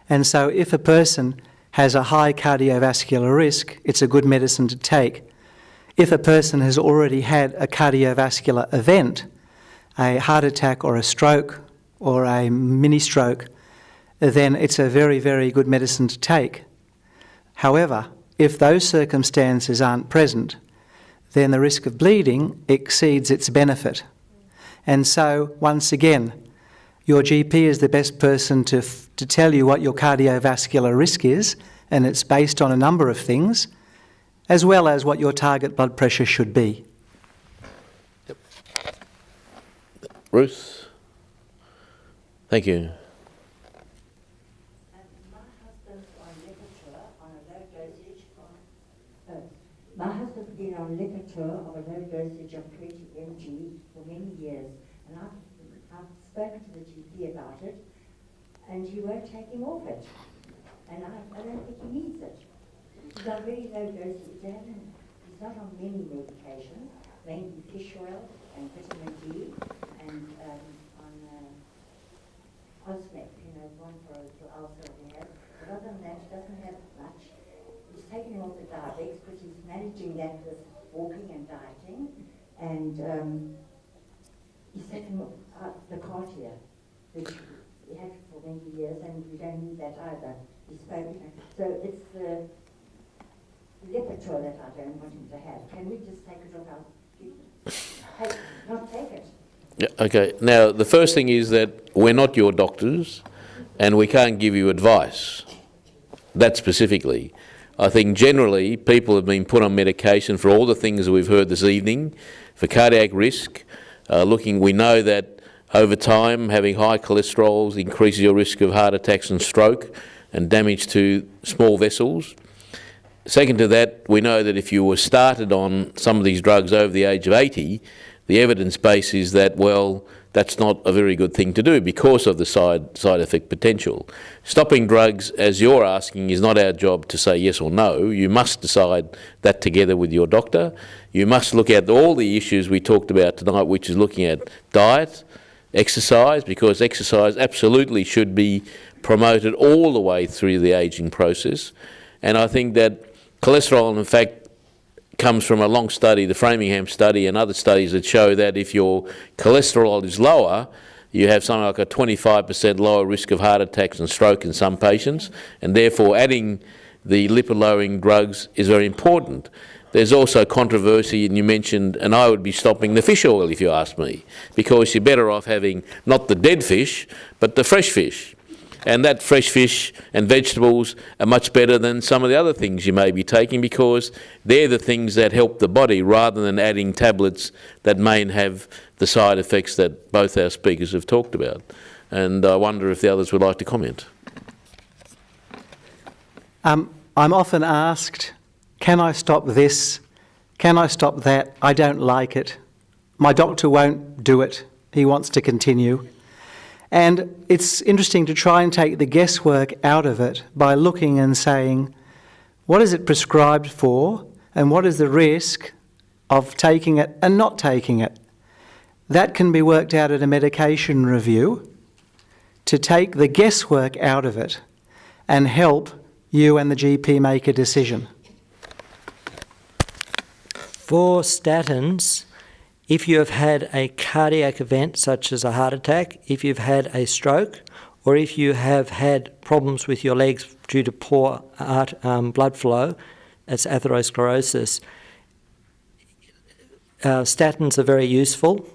And so if a person has a high cardiovascular risk, it's a good medicine to take. If a person has already had a cardiovascular event, a heart attack or a stroke or a mini stroke, then it's a very, very good medicine to take. However, if those circumstances aren't present, then the risk of bleeding exceeds its benefit. And so, once again, your GP is the best person to tell you what your cardiovascular risk is, and it's based on a number of things, as well as what your target blood pressure should be. Yep. Ruth? Thank you. My husband's been on Lipitor of a low dosage of 20 mg for many years, and I've spoken to the GP about it, and he won't take him off it. And I don't think he needs it. He's on very low dosage. He's not on many medications, mainly fish oil and vitamin D, and on Osmec, one for a little ulcer he has. But other than that, he doesn't have much. He's taken him off the diabetes because he's managing that with walking and dieting, and he's taken out the Cartier, which he had for many years, and we don't need that either. He's spoken. So it's the Lipitor that I don't want him to have. Can we just take it off not take it. Yeah, okay. Now, the first thing is that we're not your doctors and we can't give you advice. That specifically. I think generally people have been put on medication for all the things that we've heard this evening, for cardiac risk. We know that over time having high cholesterol increases your risk of heart attacks and stroke and damage to small vessels. Second to that, we know that if you were started on some of these drugs over the age of 80, the evidence base is that, well, that's not a very good thing to do because of the side effect potential. Stopping drugs, as you're asking, is not our job to say yes or no. You must decide that together with your doctor. You must look at all the issues we talked about tonight, which is looking at diet, exercise, because exercise absolutely should be promoted all the way through the ageing process. And I think that cholesterol, in fact, comes from a long study, the Framingham study, and other studies that show that if your cholesterol is lower, you have something like a 25% lower risk of heart attacks and stroke in some patients, and therefore adding the lipid-lowering drugs is very important. There's also controversy, and you mentioned, and I would be stopping the fish oil if you ask me, because you're better off having not the dead fish, but the fresh fish. And that fresh fish and vegetables are much better than some of the other things you may be taking, because they're the things that help the body rather than adding tablets that may have the side effects that both our speakers have talked about. And I wonder if the others would like to comment. I'm often asked, can I stop this? Can I stop that? I don't like it. My doctor won't do it. He wants to continue. And it's interesting to try and take the guesswork out of it by looking and saying, what is it prescribed for and what is the risk of taking it and not taking it? That can be worked out at a medication review to take the guesswork out of it and help you and the GP make a decision. For statins, if you have had a cardiac event such as a heart attack, if you've had a stroke, or if you have had problems with your legs due to poor blood flow, that's atherosclerosis, statins are very useful.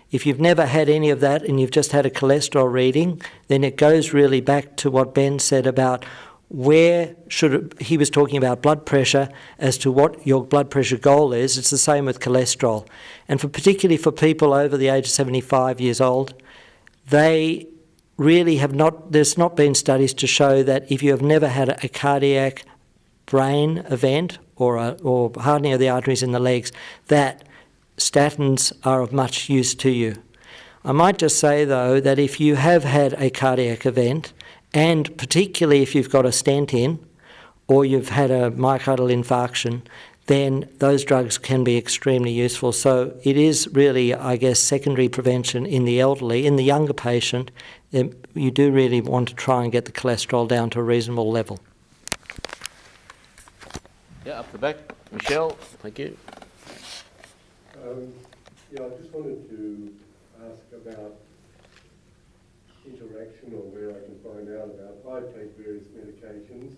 If you've never had any of that and you've just had a cholesterol reading, then it goes really back to what Ben said about he was talking about blood pressure as to what your blood pressure goal is. It's the same with cholesterol. And particularly for people over the age of 75 years old, they really there's not been studies to show that if you have never had a cardiac brain event or hardening of the arteries in the legs, that statins are of much use to you. I might just say, though, that if you have had a cardiac event, and particularly if you've got a stent in or you've had a myocardial infarction, then those drugs can be extremely useful. So it is really, I guess, secondary prevention in the elderly. In the younger patient, you do really want to try and get the cholesterol down to a reasonable level. Yeah, up the back. Michelle, thank you. I just wanted to ask about interaction or where I can find out about. I take various medications.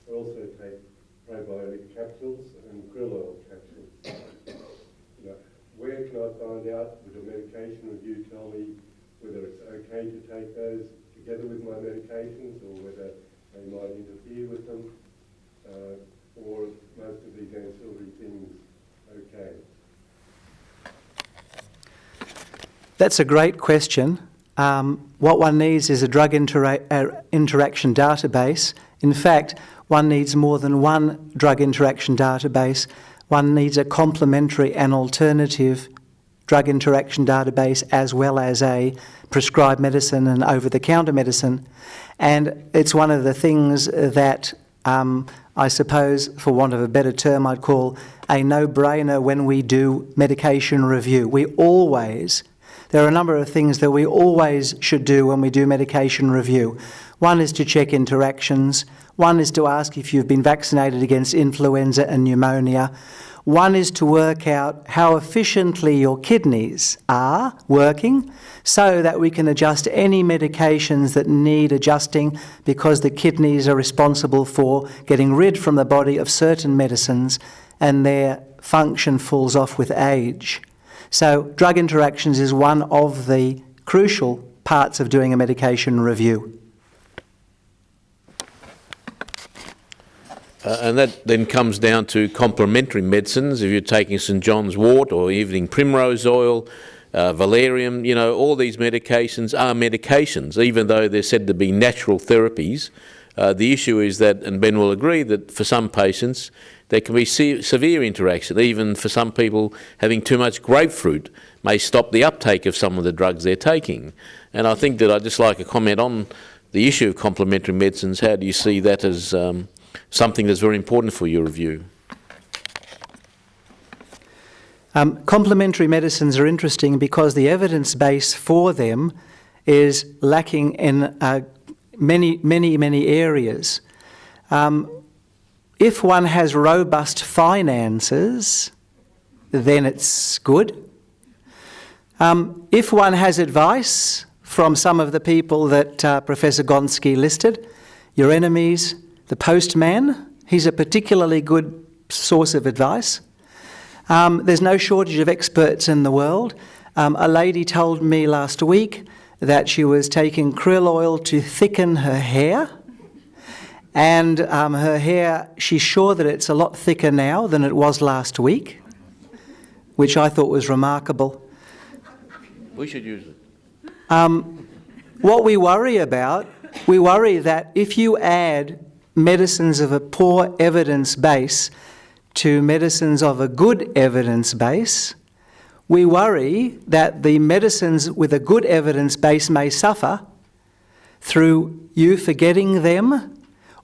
I also take probiotic capsules and krill oil capsules. Where can I find out? Would a medication review tell me whether it's okay to take those together with my medications or whether they might interfere with them? Or most of these ancillary things okay? That's a great question. What one needs is a drug interaction database. In fact, one needs more than one drug interaction database. One needs a complementary and alternative drug interaction database as well as a prescribed medicine and over-the-counter medicine. And it's one of the things that I suppose, for want of a better term, I'd call a no-brainer when we do medication review. There are a number of things that we always should do when we do medication review. One is to check interactions. One is to ask if you've been vaccinated against influenza and pneumonia. One is to work out how efficiently your kidneys are working so that we can adjust any medications that need adjusting, because the kidneys are responsible for getting rid from the body of certain medicines, and they're function falls off with age. So drug interactions is one of the crucial parts of doing a medication review. And that then comes down to complementary medicines. If you're taking St John's wort or evening primrose oil, valerian, you know, all these medications are medications, even though they're said to be natural therapies. The issue is that, and Ben will agree, that for some patients there can be severe interaction. Even for some people, having too much grapefruit may stop the uptake of some of the drugs they're taking. And I think that I'd just like a comment on the issue of complementary medicines. How do you see that as something that's very important for your review? Complementary medicines are interesting because the evidence base for them is lacking in many areas. If one has robust finances, then it's good. If one has advice from some of the people that Professor Gonski listed, your enemies, the postman, he's a particularly good source of advice. There's no shortage of experts in the world. A lady told me last week that she was taking krill oil to thicken her hair. And her hair, she's sure that it's a lot thicker now than it was last week, which I thought was remarkable. We should use it. What we worry about, we worry that if you add medicines of a poor evidence base to medicines of a good evidence base, we worry that the medicines with a good evidence base may suffer through you forgetting them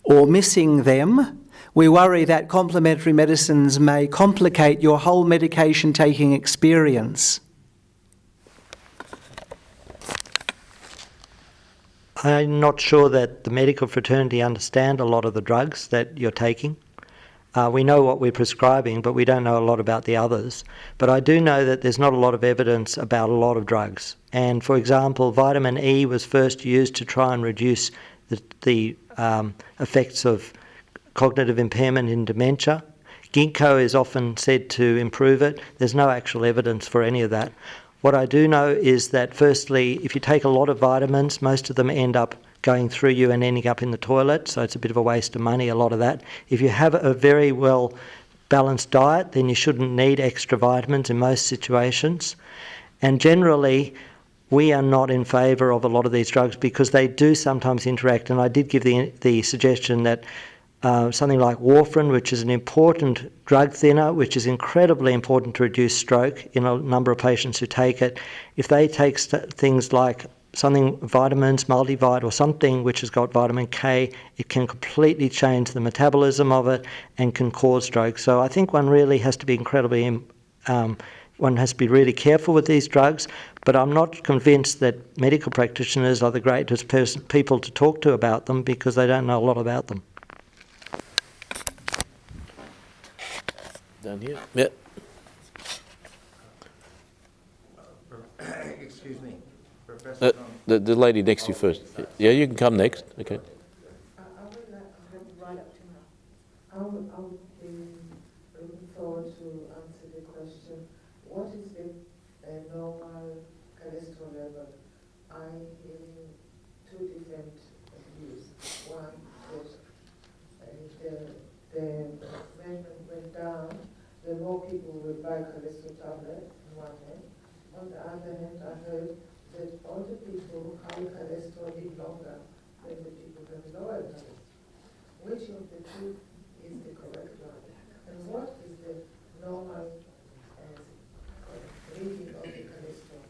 or missing them. We worry that complementary medicines may complicate your whole medication taking experience. I'm not sure that the medical fraternity understand a lot of the drugs that you're taking. We know what we're prescribing, but we don't know a lot about the others. But I do know that there's not a lot of evidence about a lot of drugs. And for example, vitamin E was first used to try and reduce the effects of cognitive impairment in dementia. Ginkgo is often said to improve it. There's no actual evidence for any of that. What I do know is that firstly, if you take a lot of vitamins, most of them end up going through you and ending up in the toilet, so it's a bit of a waste of money, a lot of that. If you have a very well balanced diet, then you shouldn't need extra vitamins in most situations. And generally, we are not in favour of a lot of these drugs because they do sometimes interact, and I did give the suggestion that something like warfarin, which is an important drug thinner, which is incredibly important to reduce stroke in a number of patients who take it, if they take things like vitamins, multivit or something which has got vitamin K, it can completely change the metabolism of it and can cause stroke. So I think one really has to be one has to be really careful with these drugs, but I'm not convinced that medical practitioners are the greatest people to talk to about them because they don't know a lot about them. Down here? Yeah. Excuse me, Professor. The lady next to you first. Yeah, you can come next. Okay. I would like to have right up to now. I would be looking forward to answer the question, what is the normal cholesterol level? I'm hearing two different views. One, that the measurement went down, the more people will buy cholesterol tablet on one hand. On the other hand, I heard that all the people who have cholesterol live longer than the people who have lower cholesterol. Which of the two is the correct one? And what is the normal reading of the cholesterol?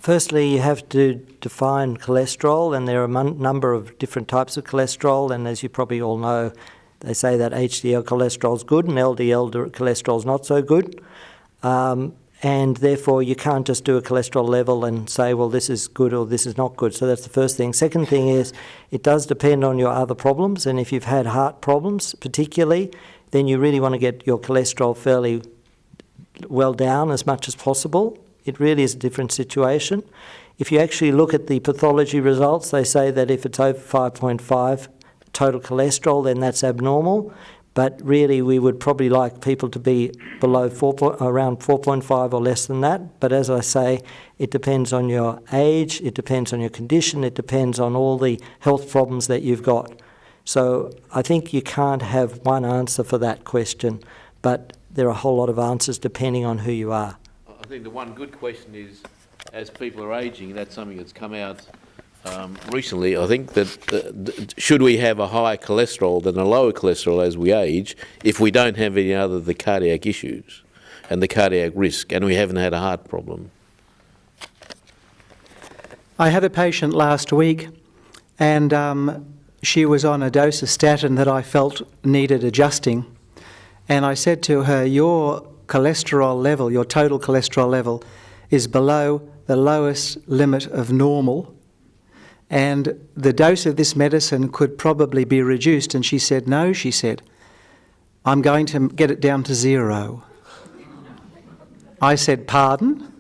Firstly, you have to define cholesterol, and there are a number of different types of cholesterol, and as you probably all know, they say that HDL cholesterol is good and LDL cholesterol is not so good. And therefore, you can't just do a cholesterol level and say, well, this is good or this is not good. So that's the first thing. Second thing is, it does depend on your other problems. And if you've had heart problems particularly, then you really want to get your cholesterol fairly well down as much as possible. It really is a different situation. If you actually look at the pathology results, they say that if it's over 5.5 total cholesterol, then that's abnormal. But really, we would probably like people to be below around 4.5 or less than that. But as I say, it depends on your age, it depends on your condition, it depends on all the health problems that you've got. So I think you can't have one answer for that question, but there are a whole lot of answers depending on who you are. I think the one good question is, as people are ageing, that's something that's come out recently, I think, that should we have a higher cholesterol than a lower cholesterol as we age if we don't have any other the cardiac issues and the cardiac risk, and we haven't had a heart problem? I had a patient last week, and she was on a dose of statin that I felt needed adjusting. And I said to her, your cholesterol level, your total cholesterol level, is below the lowest limit of normal, and the dose of this medicine could probably be reduced. And she said, no, she said, I'm going to get it down to 0. I said, pardon?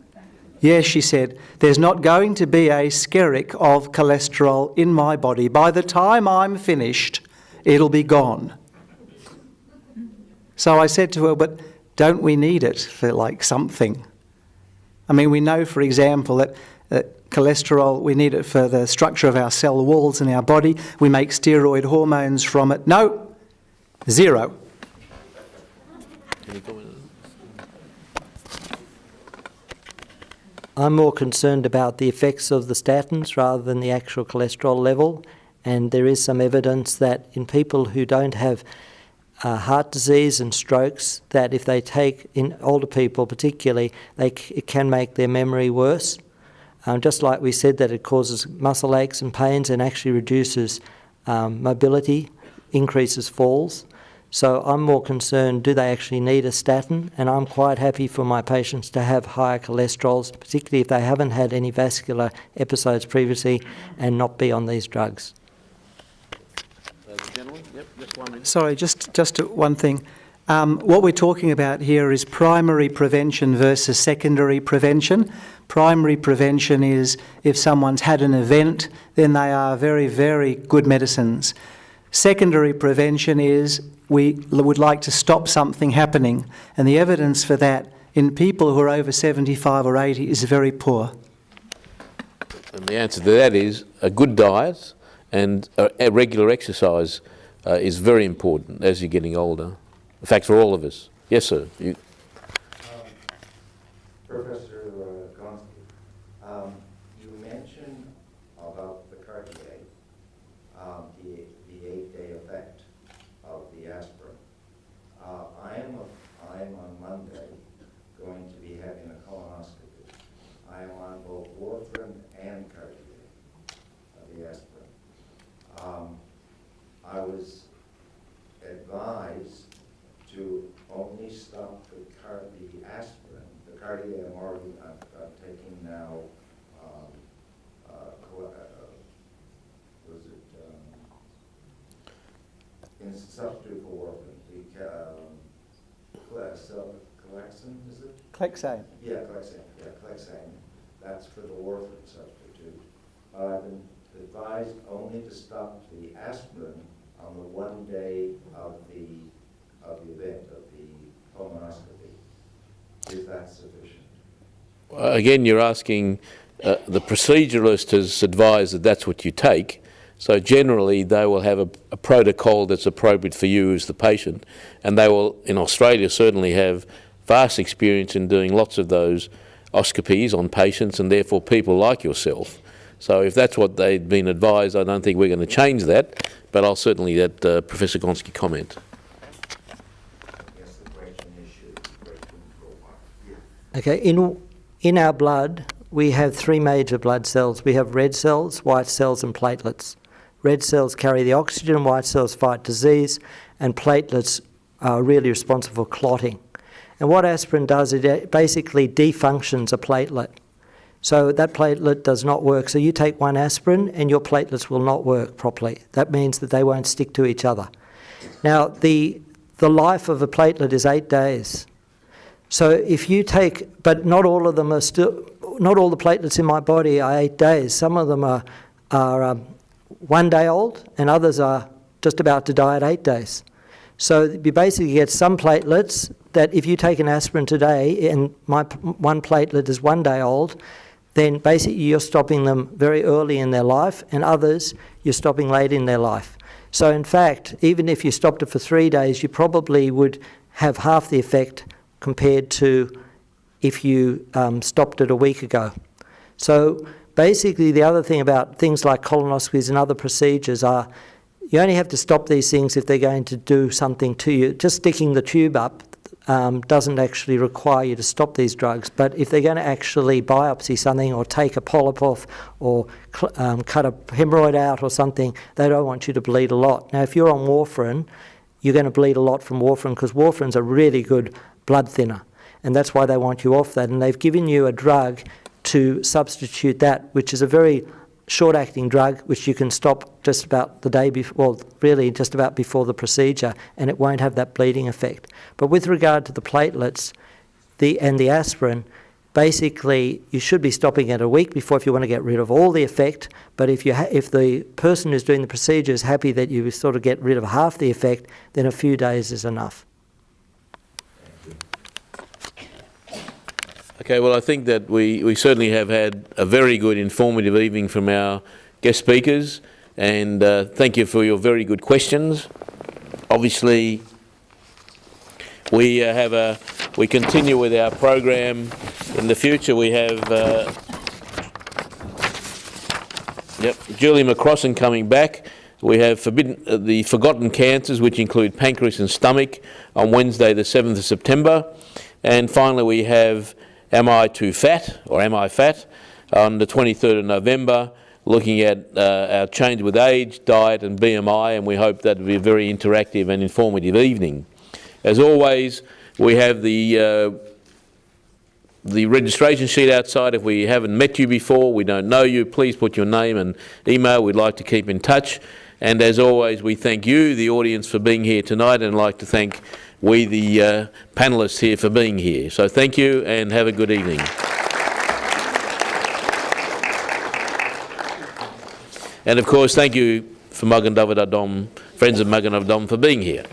Yes, she said, there's not going to be a skerrick of cholesterol in my body. By the time I'm finished, it'll be gone. So I said to her, but don't we need it for like something? I mean, we know, for example, that cholesterol, we need it for the structure of our cell walls in our body. We make steroid hormones from it. No, 0. I'm more concerned about the effects of the statins rather than the actual cholesterol level, and there is some evidence that in people who don't have heart disease and strokes, that if they take, in older people particularly, it can make their memory worse. Just like we said that it causes muscle aches and pains and actually reduces mobility, increases falls. So I'm more concerned, do they actually need a statin? And I'm quite happy for my patients to have higher cholesterols, particularly if they haven't had any vascular episodes previously and not be on these drugs. Gentlemen, yep, just 1 minute. Sorry, just one thing. What we're talking about here is primary prevention versus secondary prevention. Primary prevention is if someone's had an event, then they are very, very good medicines. Secondary prevention is we would like to stop something happening, and the evidence for that in people who are over 75 or 80 is very poor. And the answer to that is a good diet and a regular exercise is very important as you're getting older. In fact, for all of us. Yes, sir. Professor Gonski, you mentioned about the cardiac, the 8-day effect of the aspirin. I am on Monday going to be having a colonoscopy. I am on both warfarin and cardiac, the aspirin. I was advised to only stop the aspirin. The cardiac I'm taking now, in substitute for warfarin, Clexane, is it? Clexane. Yeah, Clexane. That's for the warfarin substitute. I've been advised only to stop the aspirin on the 1 day of the event, of the colonoscopy. Is that sufficient? Again, you're asking, the proceduralist has advised that that's what you take. So generally, they will have a protocol that's appropriate for you as the patient, and they will, in Australia, certainly have vast experience in doing lots of those oscopies on patients, and therefore people like yourself. So if that's what they've been advised, I don't think we're going to change that, but I'll certainly let Professor Gonski comment. Yes, the question issue, question profile. Yeah. Okay, in our blood, we have 3 major blood cells. We have red cells, white cells and platelets. Red cells carry the oxygen, white cells fight disease, and platelets are really responsible for clotting. And what aspirin does, it basically defunctions a platelet. So that platelet does not work. So you take 1 aspirin and your platelets will not work properly. That means that they won't stick to each other. Now, the life of a platelet is 8 days. So if you take, but not all of them are still, not all the platelets in my body are 8 days. Some of them are 1 day old and others are just about to die at 8 days. So you basically get some platelets that if you take an aspirin today and one platelet is 1 day old, then basically you're stopping them very early in their life, and others you're stopping late in their life. So in fact, even if you stopped it for 3 days, you probably would have half the effect compared to if you stopped it a week ago. So basically the other thing about things like colonoscopies and other procedures are you only have to stop these things if they're going to do something to you. Just sticking the tube up doesn't actually require you to stop these drugs, but if they're going to actually biopsy something or take a polyp off or cut a hemorrhoid out or something, they don't want you to bleed a lot. Now, if you're on warfarin, you're going to bleed a lot from warfarin because warfarin's a really good blood thinner, and that's why they want you off that. And they've given you a drug to substitute that, which is a very short-acting drug which you can stop just about the day before, well, really just about before the procedure, and it won't have that bleeding effect. But with regard to the platelets and the aspirin, basically you should be stopping it a week before if you want to get rid of all the effect, but if the person who's doing the procedure is happy that you sort of get rid of half the effect, then a few days is enough. Okay, well, I think that we certainly have had a very good informative evening from our guest speakers, and thank you for your very good questions. Obviously, we continue with our program in the future. We have Julie McCrossan coming back. We have the Forgotten Cancers, which include pancreas and stomach, on Wednesday the 7th of September. And finally, we have Am I Too Fat, or Am I Fat, on the 23rd of November, looking at our change with age, diet and BMI, and we hope that will be a very interactive and informative evening. As always, we have the registration sheet outside. If we haven't met you before, we don't know you, please put your name and email. We'd like to keep in touch. And as always, we thank you, the audience, for being here tonight, and I'd like to thank the panellists here for being here. So thank you and have a good evening. And of course, thank you for Magan David Adom, friends of Magan Adom, for being here.